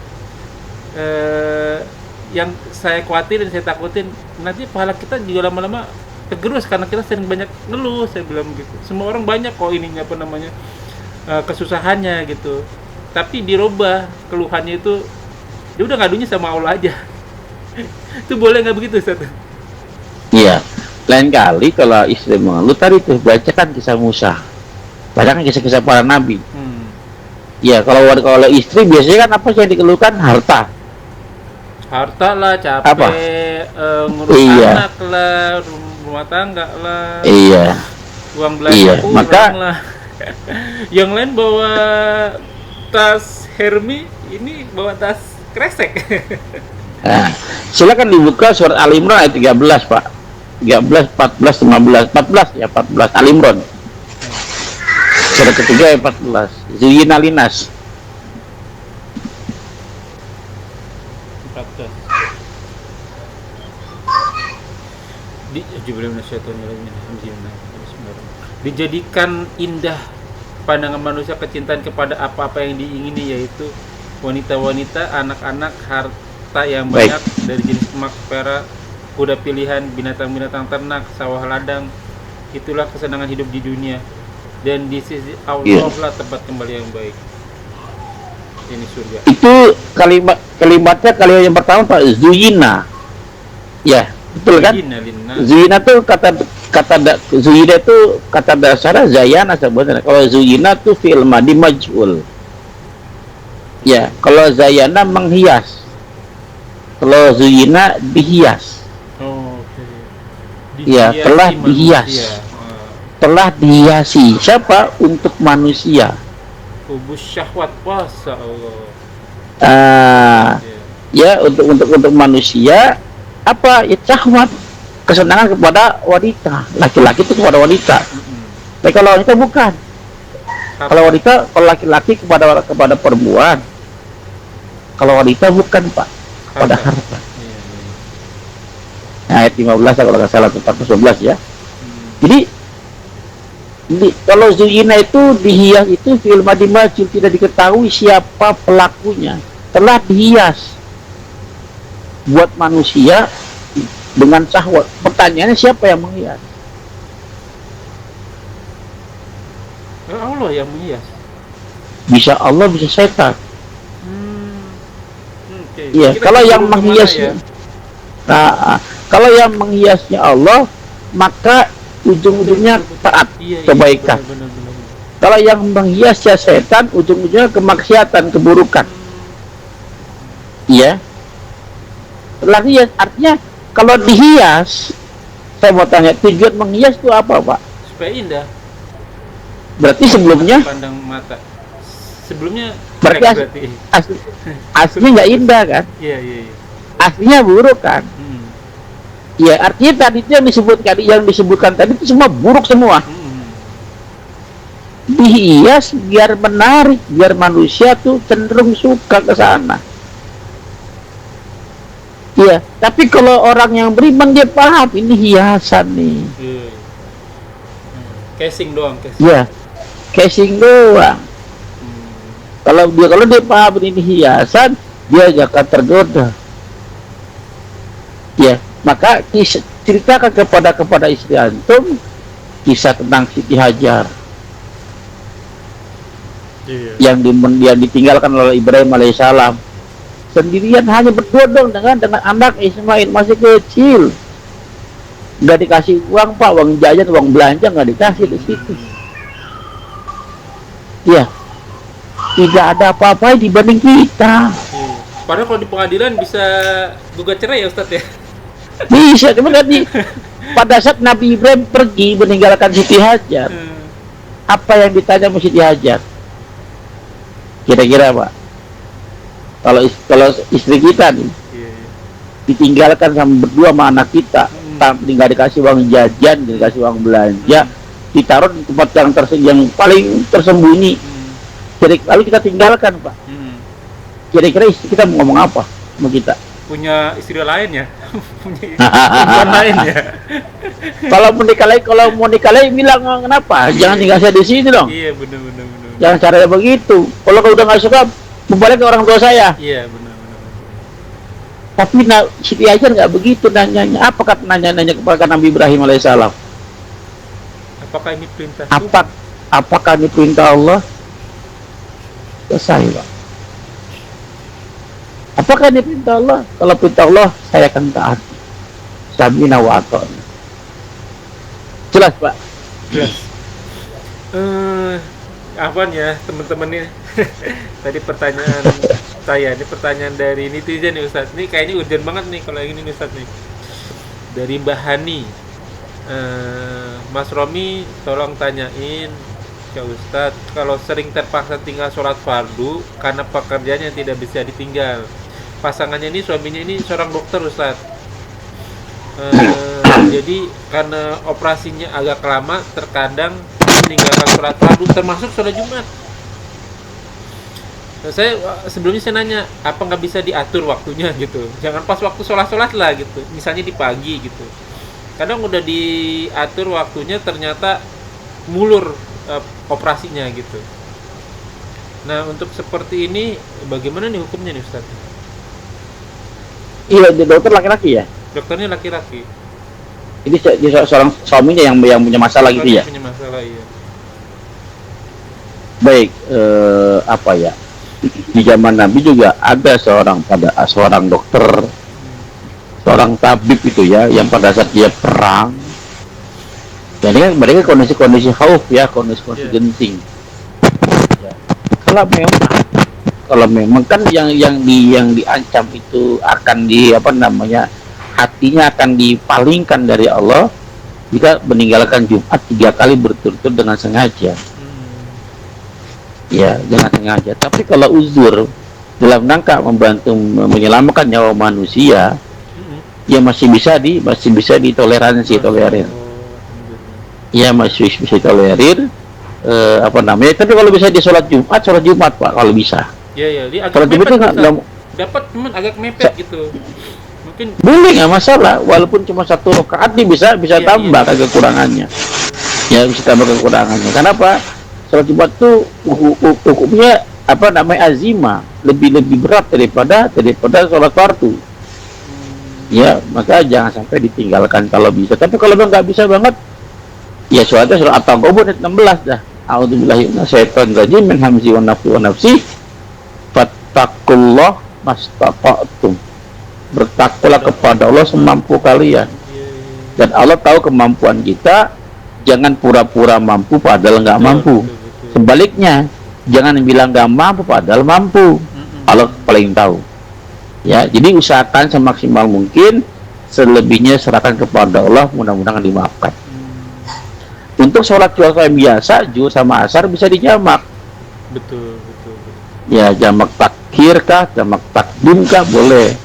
Yang saya khawatirin, saya takutin nanti pahala kita juga lama-lama kegerus karena kita sering banyak ngeluh. Saya bilang gitu. Semua orang banyak kok ininya kesusahannya gitu. Tapi dirubah keluhannya itu, dia udah ngadunya sama Allah aja. Itu boleh nggak begitu, Ustaz? Iya. Lain kali kalau istri mengeluh tadi tuh, bacakan kisah Musa. Bacakan kisah-kisah para nabi. Ya, kalau istri biasanya kan apa yang dikeluhkan? Harta lah, capek, apa? ngurus anak lah, rumah tangga lah, uang belanja kurang lah. Yang lain bawa tas Hermes, ini bawa tas kresek. Nah, silakan dibuka surat Al-Imran ayat 13, Pak. 13, 14, 15, 14 ya, 14 Al-Imran. Surat ketiga ayat 14. Zuyina linas. 14. Dijadikan indah pandangan manusia kecintaan kepada apa-apa yang diingini, yaitu wanita-wanita, anak-anak, harta yang Baik. banyak dari jenis emas, perak, kuda pilihan, binatang-binatang ternak, sawah ladang. Itulah kesenangan hidup di dunia, dan di sisi Allah lah tempat kembali yang baik. Ini surga. Itu kalimatnya kalimat yang pertama, Pak, zuyina. Ya, betul kan? Zuyina linnas. Zuyina tuh zuyina itu kata dasarnya zayana sebenarnya. Kalau zuyina tuh fi'il madi majhul. Ya, kalau zayana menghias. Kalau zuyina dihias. Oh, oke. Ya, telah manusia. dihias. Telah dihiasi. Siapa? Untuk manusia. Kubus syahwat puasa Allah. Ya, untuk manusia apa? Ya, syahwat, kesenangan kepada wanita. Laki-laki itu kepada wanita. Tapi kalau wanita bukan. Kalau wanita, kalau laki-laki kepada perempuan. Kalau wanita bukan, Pak. Pada harta. Ayat 15 kalau nggak salah, 14 ya. Jadi kalau zuyina itu dihias, itu fi'il madi majhul, tidak diketahui siapa pelakunya. Telah dihias buat manusia dengan syahwat. Pertanyaannya, siapa yang menghias? Allah yang menghias. Bisa Allah, bisa setan. Okay. Iya, kalau yang menghiasnya, kalau yang menghiasnya Allah, maka ujung-ujungnya taat, kebaikan. Benar. Kalau yang menghiasnya setan, ujung-ujungnya kemaksiatan, keburukan. Iya. Lagi ya, artinya kalau dihias, saya mau tanya, tujuan menghias itu apa, Pak? Supaya indah. Berarti sebelumnya pandang mata. Sebelumnya berarti aslinya nggak indah kan? Iya. Aslinya buruk kan? Ya, artinya tadi itu yang disebutkan tadi itu semua buruk semua. Dihias biar menarik, biar manusia tuh cenderung suka ke sana. Iya, tapi kalau orang yang beriman dia paham ini hiasan nih. Casing doang, Iya, casing doang. Kalau dia paham ini hiasan, dia akan tergoda. Ya, maka ceritakan kepada istri antum kisah tentang Siti Hajar yang ditinggalkan oleh Ibrahim alaihissalam, sendirian hanya berdua dengan anak Ismail masih kecil, nggak dikasih uang, Pak, uang jajan, uang belanja nggak dikasih di situ. Ya, tidak ada apa-apa dibanding kita. Padahal kalau di pengadilan bisa gugat cerai ya, Ustadz ya. Bisa, cuma tadi pada saat Nabi Ibrahim pergi meninggalkan Siti Hajar, apa yang ditanya sama Siti Hajar? Kira-kira, Pak, kalau istri kita nih ditinggalkan sama berdua sama anak kita, nggak dikasih uang jajan, nggak dikasih uang belanja, ditaruh di tempat yang paling tersembunyi, lalu kita tinggalkan, Pak. Kira-kira istri kita mau ngomong apa sama kita? Punya istri lain ya? Punya lain ya? Kalau mau nikah lagi bilang, kenapa? Jangan tinggal saya di sini dong. Iya, benar. Jangan caranya begitu. Kalau kau udah nggak suka, kembali ke orang tua saya. Iya, benar. Tapi Siti Hajar nggak begitu nanyanya. Apa kata nanya kepada Nabi Ibrahim alaihissalam? Apakah ini perintah? Apakah ini perintah Allah? Selesai, Pak. Apakah ini perintah Allah? Kalau perintah Allah, saya akan taat. Samina wa ata'na. Jelas, Pak? Jelas. Apaan ya, teman-teman nih? Tadi pertanyaan saya, ini pertanyaan dari netizen nih, Ustadz. Ini kayaknya urgent banget nih kalau yang ini, Ustadz nih. Dari Mbak Hani. Mas Romi, tolong tanyain ke Ustadz, kalau sering terpaksa tinggal sholat fardu karena pekerjaan yang tidak bisa ditinggal, pasangannya ini, suaminya ini seorang dokter, Ustaz. Jadi karena operasinya agak lama, terkadang meninggalkan sholat fardu, termasuk sholat Jumat. Saya sebelumnya saya nanya, apa nggak bisa diatur waktunya gitu? Jangan pas waktu sholat lah gitu. Misalnya di pagi gitu. Kadang udah diatur waktunya, ternyata mulur operasinya gitu. Nah, untuk seperti ini bagaimana nih hukumnya nih, Ustaz? Iya, dia dokter laki-laki ya. Dokternya laki-laki. Ini seorang suaminya yang punya masalah gitu ya. Punya masalah, iya. Baik, apa ya? Di zaman Nabi juga ada seorang dokter, seorang tabib itu ya, yang pada saat dia perang, jadi kan mereka kondisi khauf ya, kondisi genting. Ya. Kalau memang kan yang diancam itu akan hatinya akan dipalingkan dari Allah jika meninggalkan Jumat 3 kali berturut-turut dengan sengaja. Ya, dengan sengaja. Tapi kalau uzur dalam rangka membantu menyelamatkan nyawa manusia, ya masih bisa ditoleransi, tolerir. Ya masih bisa tolerir. Tapi kalau bisa di sholat Jumat Pak, kalau bisa. Iya, dia agak sholat Jumat mepet, itu dapat cuman agak mepet gitu. Mungkin boleh, nggak masalah, walaupun cuma 1 rakaat bisa tambah kekurangannya. Ya bisa tambah kekurangannya. Kenapa? Sholat Jumat itu hukumnya azimah, lebih berat daripada sholat fardu. Ya, maka jangan sampai ditinggalkan kalau bisa. Tapi kalau memang nggak bisa banget, ya sholatnya surat At-Taghabun ayat 16 dah. A'udzubillahi minasyaitonir rajim, min hamzi wa naftsi wa nafsi. Fattaqullah mastata'tum. Bertakwalah kepada Allah semampu kalian. Dan Allah tahu kemampuan kita. Jangan pura-pura mampu padahal nggak mampu. Sebaliknya, jangan bilang nggak mampu padahal mampu. Allah paling tahu. Ya, jadi usahakan semaksimal mungkin, selebihnya serahkan kepada Allah, mudah-mudahan dimaafkan. Untuk sholat yang biasa, zuhur sama asar bisa dijamak. Betul. Ya, jamak takhir kah, jamak takdim kah, boleh.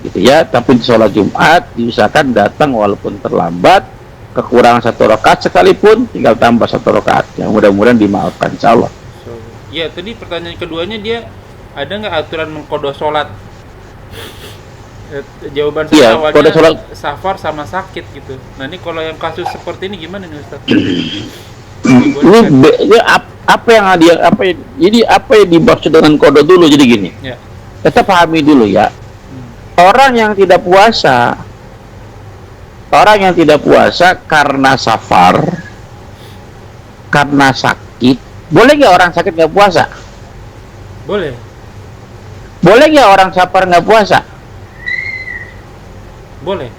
Gitu ya. Tapi di sholat Jumat diusahakan datang walaupun terlambat, kekurangan 1 rakaat sekalipun, tinggal tambah 1 rakaat. Yang mudah-mudahan dimaafkan, insyaallah. Ya, tadi pertanyaan keduanya, dia ada nggak aturan mengqadha sholat? Jawaban saya awalnya safar sama sakit gitu. Nah, ini kalau yang kasus seperti ini gimana nih, Ustaz? Apa yang dimaksud dengan qadha dulu, jadi gini. Ya. Kita pahami dulu ya. Orang yang tidak puasa karena safar, karena sakit, boleh nggak orang sakit nggak puasa? Boleh. Boleh nggak orang safar nggak puasa? Boleh.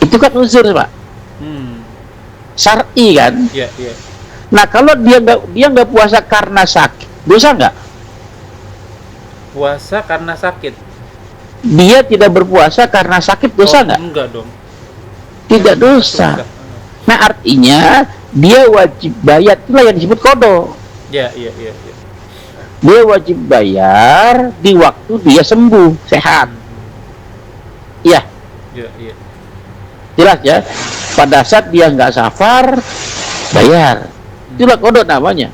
Itu kan uzur, Pak. Syar'i kan? Iya. Nah, kalau dia nggak puasa karena sakit, dosa nggak? Puasa karena sakit. Dia tidak berpuasa karena sakit, dosa nggak? Enggak dong. Tidak dosa. Nah, artinya dia wajib bayar, itulah yang disebut qadha. Iya. Dia wajib bayar di waktu dia sembuh, sehat. Iya. Jelas ya. Pada saat dia nggak safar, bayar. Itulah qadha namanya.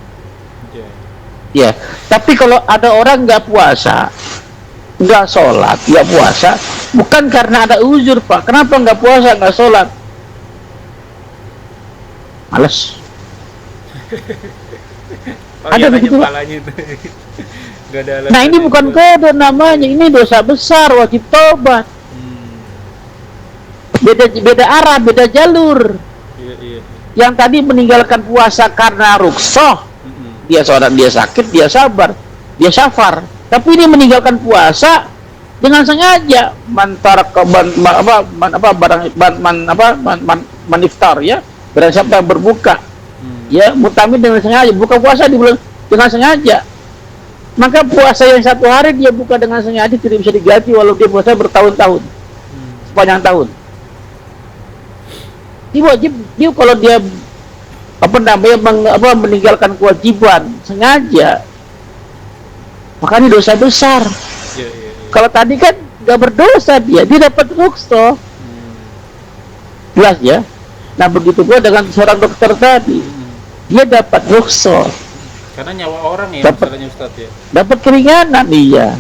Ya. Tapi kalau ada orang nggak puasa, nggak sholat, nggak puasa, bukan karena ada uzur, Pak. Kenapa nggak puasa, nggak sholat? Males. Ada begitu, Pak. Nah, ini bukan qadha namanya, ini dosa besar, wajib tobat. Beda arah, beda jalur. Iya. Yang tadi meninggalkan puasa karena rukhsah, dia sholat, dia sakit, dia sabar, dia safar. Tapi ini meninggalkan puasa dengan sengaja, maniftar ya, barang siapa yang berbuka, ya mutamid dengan sengaja, buka puasa di bulan dengan sengaja. Maka puasa yang 1 hari dia buka dengan sengaja tidak bisa diganti walau dia puasa bertahun-tahun, sepanjang tahun. Dia wajib, dia kalau dia meninggalkan kewajiban sengaja, maka ini dosa besar. Iya, iya, iya. Kalau tadi kan nggak berdosa dia dapat rukso. Jelas ya. Nah begitu pula dengan seorang dokter tadi, dia dapat rukso, Karena nyawa orang ya Dapat. masalahnya Ustadz ya. dapat keringanan dia,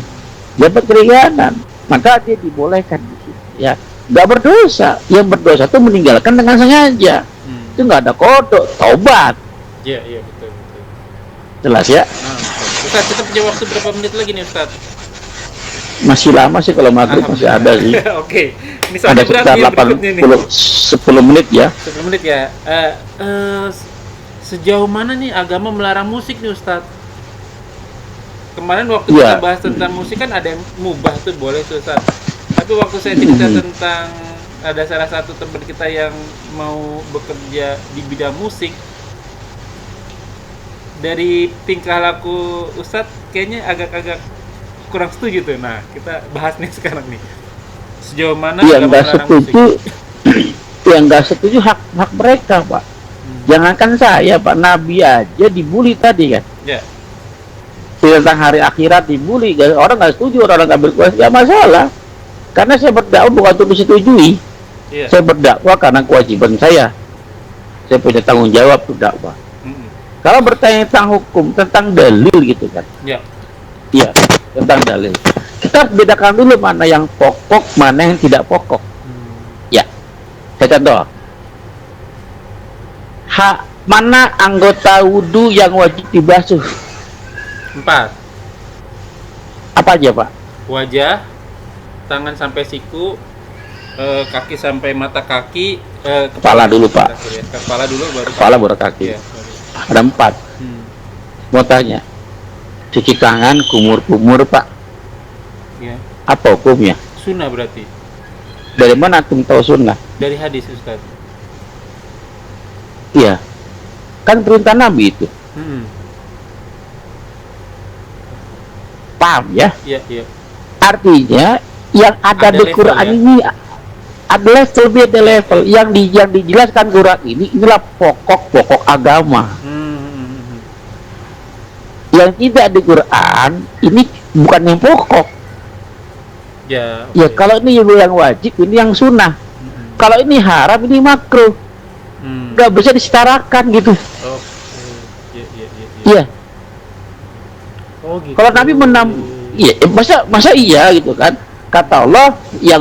dapat keringanan, maka dia dibolehkan di situ. Ya, nggak berdosa. Yang berdosa itu meninggalkan dengan sengaja. Itu nggak ada kodok, taubat. Iya, iya, betul, betul. Jelas ya. Nah, Ustadz, kita punya waktu berapa menit lagi nih Ustadz? Masih lama sih kalau maghrib masih ada sih. Oke, ini Ada soalnya berat sekitar nih berikutnya nih. 10 menit ya. 10 menit ya. Sejauh mana nih agama melarang musik nih Ustadz? Kemarin waktu Iya. kita bahas tentang musik kan ada yang mubah tuh boleh tuh Ustadz. Tapi waktu saya cerita tentang ada salah satu teman kita yang mau bekerja di bidang musik, dari tingkah laku Ustadz kayaknya agak-agak kurang setuju tuh. Nah, kita bahas nih sekarang nih. Sejauh mana Yang agama nggak melarang setuju, yang nggak setuju hak mereka Pak. Jangankan saya Pak, Nabi aja dibully tadi kan. Ya. Tentang hari akhirat dibully, orang nggak setuju, orang nggak berkuasa, ya masalah. Karena saya berdakwah bukan untuk disetujui. Iya. Saya berdakwah karena kewajiban saya. Saya punya tanggung jawab untuk dakwah. Mm-mm. Kalau bertanya tentang hukum, tentang dalil gitu kan, Ya. iya, tentang dalil. Kita bedakan dulu mana yang pokok, mana yang tidak pokok. Ya, saya contoh. Mana anggota wudhu yang wajib dibasuh? 4. Apa aja Pak? Wajah, tangan sampai siku, kaki sampai mata kaki, Kepala dulu Pak. Ya. Kepala dulu baru Kepala baru kaki. Iya, baru. Ada 4. Mau tanya, cuci tangan, kumur-kumur Pak, Ya. apa hukumnya? Sunnah berarti. Dari mana antum tahu sunnah? Dari hadis Ustaz. Iya, kan perintah Nabi itu. Paham ya? Iya, iya. Artinya yang ada Ada di level, Quran ya? ini adalah lebih ada level yang dijelaskan Quran inilah pokok-pokok agama. Yang tidak di Quran ini bukan yang pokok. Ya. Ya oke. kalau ini yang wajib, ini yang sunnah. Kalau ini haram, ini makruh. Nggak bisa disetarakan gitu. Oke. Iya, iya, iya. Iya. Oh, gitu. Kalau Nabi iya, masa iya gitu kan? Kata Allah yang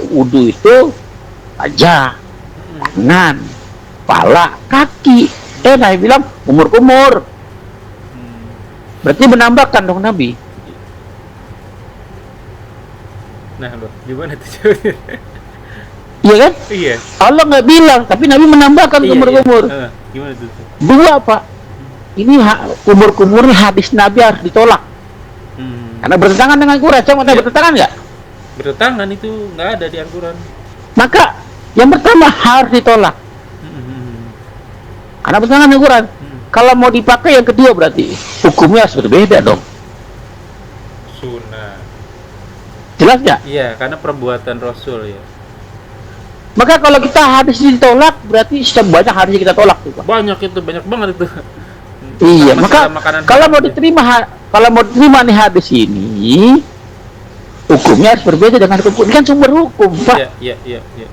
wudhu itu wajah, tangan, kepala, kaki. Nabi bilang kumur-kumur. Berarti menambahkan dong Nabi. Nah, loh, gimana tuh? Iya kan? Iya. Allah nggak bilang, tapi Nabi menambahkan Iya, kumur-kumur. iya. Gimana tuh? 2 Pak. Ini kumur-kumur ini hadis Nabi harus ditolak. Karena bertentangan dengan Quran. Saya mau tanya, Iya. bertentangan nggak? Bertentangan itu nggak ada di Al-Quran. Maka yang pertama harus ditolak. Karena bertentangan dengan Quran. Kalau mau dipakai yang kedua berarti hukumnya harus berbeda dong. Sunnah. Jelas nggak? Iya, karena perbuatan Rasul ya. Maka kalau kita hadis ditolak berarti sebanyak hadis kita tolak tuh Pak. Banyak itu, banyak banget itu. Iya, Masalah maka makanan kalau haram mau ya. diterima nih hadis ini, hukumnya harus berbeda dengan hukum. Ini kan sumber hukum, Pak. Iya, iya, iya, iya.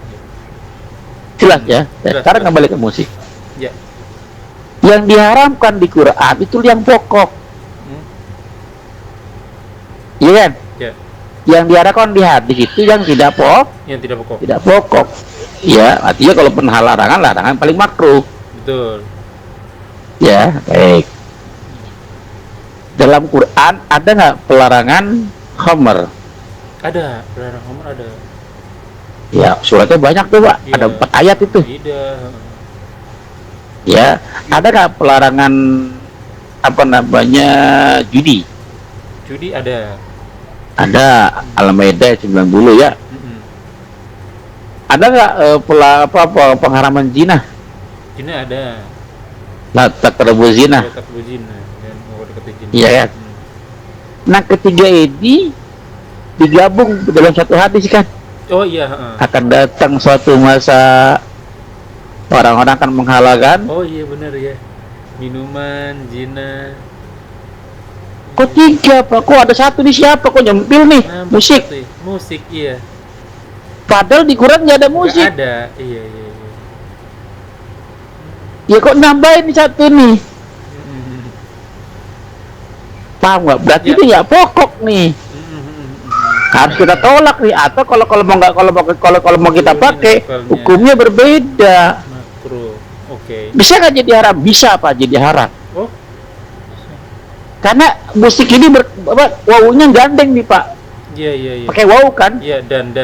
Jelas ya. Jelas, Sekarang jelas. kembali ke musik. Ya. Yang diharamkan di Quran itu yang pokok. Iya kan? Ya. Yang diharamkan di hadis itu yang tidak Yang tidak pokok. tidak pokok. Ya, artinya kalau pernah larangan paling makruh. Betul. Ya, baik. Dalam Quran ada nggak pelarangan khamr? Ada, larang khamr ada. Ya, suratnya banyak tuh Pak. Iya. Ada 4 ayat itu. Tidak. Ya, ada nggak pelarangan apa namanya judi? Judi ada. Ada Al-Maidah 90 ya. Ada nggak pengharaman zina? Zina ada. La taqrabu zina. Takbu zina dan mau deketin zina. Iya kan? Nah, ketiga ini digabung dalam satu hadis kan. Oh iya, heeh. Akan datang suatu masa orang-orang akan menghalalkan Oh iya benar ya. Minuman, zina. Kok 3 Pak? Kok ada 1 nih, siapa? Kok nyempil nih? Nah, Musik. betul. Musik, iya. Padahal di Quran nggak ada Nggak musik. ada, iya, iya, iya. Ya kok nambahin 1 nih? Mm, Paham nggak? Berarti Ya. itu ya pokok nih. Harus kita tolak nih. Atau kalau mau nggak kalau mau kita Ini pakai, levelnya. hukumnya berbeda. Makruh, oke. Bisa nggak jadi haram? Bisa Pak jadi haram. Oh, Karena musik ini wawunya gandeng nih Pak. iya, iya, iya. Pakai wawu kan? Iya, dan.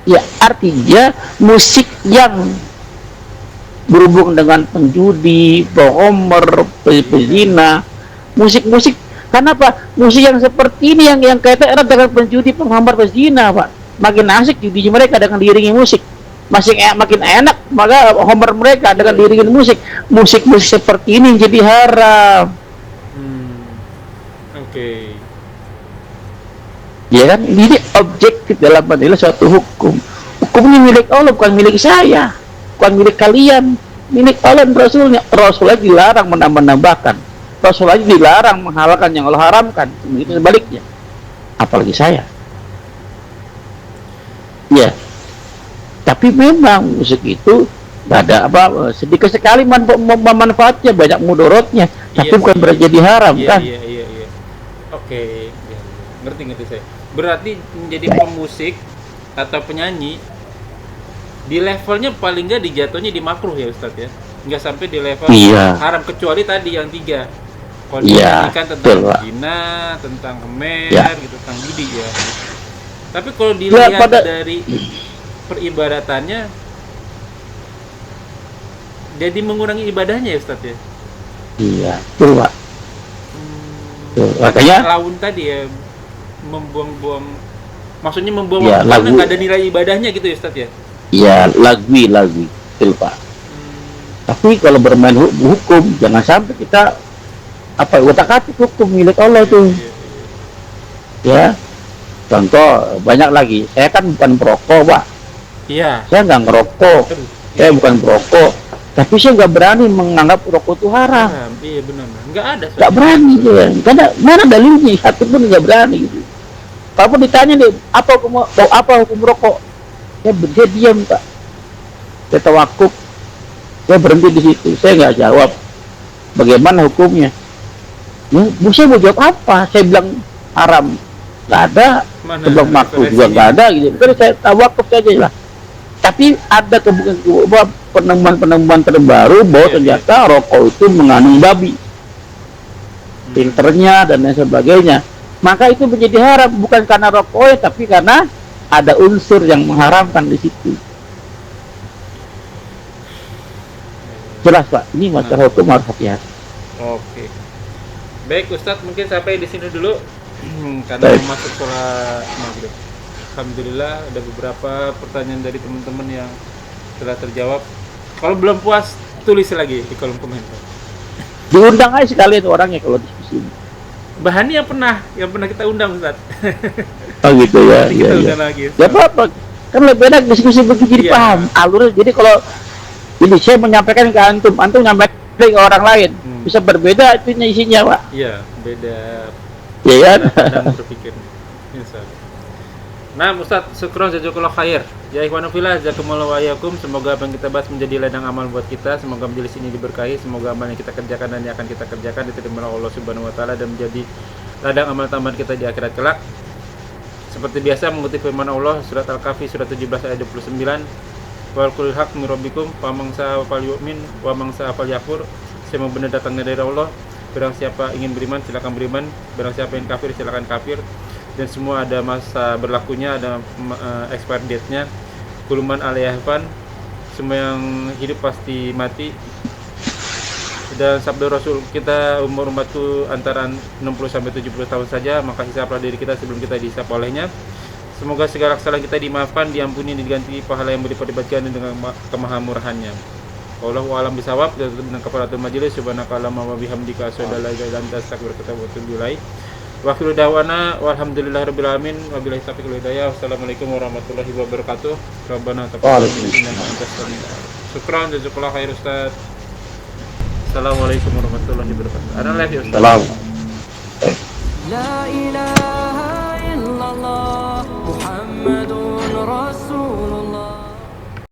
Ya artinya musik yang berhubung dengan penjudi, bohomer, pezina, musik-musik. Kenapa? Musik yang seperti ini yang kaitan erat dengan penjudi, penghambar, pezina, Pak. Makin asik judi mereka dengan diiringi musik. Makin enak maka homer mereka dengan diiringi musik. Musik-musik seperti ini jadi haram. Oke. Ya kan? Ini objektif dalam adalah suatu hukum. Hukum ini milik Allah, bukan milik saya, bukan milik kalian, milik Allah dan Rasulnya. Rasulnya dilarang menambah-nambahkan, Rasulnya dilarang menghalalkan yang Allah haramkan. Begitu sebaliknya, apalagi saya. Ya, tapi memang musik itu ada sedikit sekali manfaatnya, banyak mudorotnya, tapi Iya bukan sih. berarti jadi haram, Iya, kan? iya. Oke, iya. Ngerti saya. Berarti menjadi pemusik atau penyanyi di levelnya paling nggak dijatuhnya di makruh ya Ustadz ya, nggak sampai di level Iya. haram, kecuali tadi yang 3. Kalau Iya, dinyanyikan tentang betul, Pak. zina, tentang kemer, Ya. gitu, tentang judi ya. Tapi kalau dilihat dari peribadatannya, jadi mengurangi ibadahnya ya Ustadz ya. Iya, betul Pak. Tuh, Makanya makanya laun tadi ya, membuang-buang, maksudnya membuang Ya, waktu karena lagu. nggak ada nilai ibadahnya gitu ya Ustadz ya. ya lagwi, betul Pak. Tapi kalau bermain hukum, jangan sampai kita utak-atik hukum milik Allah tuh. Ya, contoh banyak lagi. Saya kan bukan perokok, Pak. Iya. Saya nggak ngerokok. Aduh, Saya bukan perokok. Tapi saya nggak berani menganggap rokok itu haram. paham. Iya benar. Nggak ada. Nggak berani dia. Karena mana dalilnya? Satu pun nggak berani. Gitu. Kalau ditanya nih, apa hukum rokok? Saya diam, Pak. Saya tawakuf. Saya berhenti di situ. Saya nggak jawab. Bagaimana hukumnya? Saya mau jawab apa? Saya bilang haram. Nggak ada. Mana Sebelum makruh juga nggak ada. Gitu. Terus saya tawakuf saja lah. Tapi ada penemuan terbaru bahwa ternyata rokok itu mengandung babi, filternya dan lain sebagainya. Maka itu menjadi haram, bukan karena rokoknya, tapi karena ada unsur yang mengharamkan di situ. Jelas Pak, ini masalah hukum harus hati-hati. Oke. Baik Ustadz, mungkin sampai di sini dulu karena Baik. mau masuk sholat maghrib. Alhamdulillah ada beberapa pertanyaan dari teman-teman yang telah terjawab. Kalau belum puas, tulis lagi di kolom komentar. Diundang aja sekalian orangnya kalau diskusi. Bahani yang pernah kita undang Ustadz. Oh gitu ya. Nanti kita undang lagi. Ya apa-apa. Kan lebih enak diskusi begitu, jadi Iya. paham alurnya. Jadi kalau saya menyampaikan ke antum menyampaikan ke orang lain, bisa berbeda itu isinya, Pak. Iya, beda Iya kan? pandang berpikir. Insyaallah. Nah, Ustadz, syukron jazakallahu khair. Ya ikhwanu fillah, jazakumullahu wa iyyakum. Semoga apa yang kita bahas menjadi ladang amal buat kita. Semoga majelis ini diberkahi. Semoga amal yang kita kerjakan dan yang akan kita kerjakan diterima oleh Allah Subhanahu wa taala dan menjadi ladang amal tambahan kita di akhirat kelak. Seperti biasa mengutip firman Allah surat Al-Kahfi surat 17 ayat 29. Wal qul haq min rabbikum wa man sa'a falyu'min wa man sa'a falyakfur. Semua benar datangnya dari Allah. Barang siapa ingin beriman silakan beriman, barang siapa ingin kafir silakan kafir. Dan semua ada masa berlakunya, ada expired date-nya. Kuluman alayahfan, semua yang hidup pasti mati. Dan sabda Rasul kita umur umatku antara 60 sampai 70 tahun saja, maka hisaplah diri kita sebelum kita dihisap olehnya. Semoga segala kesalahan kita dimaafkan, diampuni, diganti pahala yang berlipat-lipatkan dengan kemahamurahannya. Wallahu a'lam bishawab. Dan dengan keparatul majelis subhanakallahumma wa bihamdika asyhadu an la ilaha illa anta astaghfiruka wa atubu ilaik. Wa akhiru da'wana walhamdulillahirabbil alamin wabillahi taufiq wal hidayah. Wassalamualaikum warahmatullahi wabarakatuh. Rabbana taqabbal minna antas samiul alim. Syukran jazakallahu khair Ustaz. Assalamualaikum warahmatullahi wabarakatuh. Ada live ya Ustaz? Salam. لا إله إلا الله محمد رسول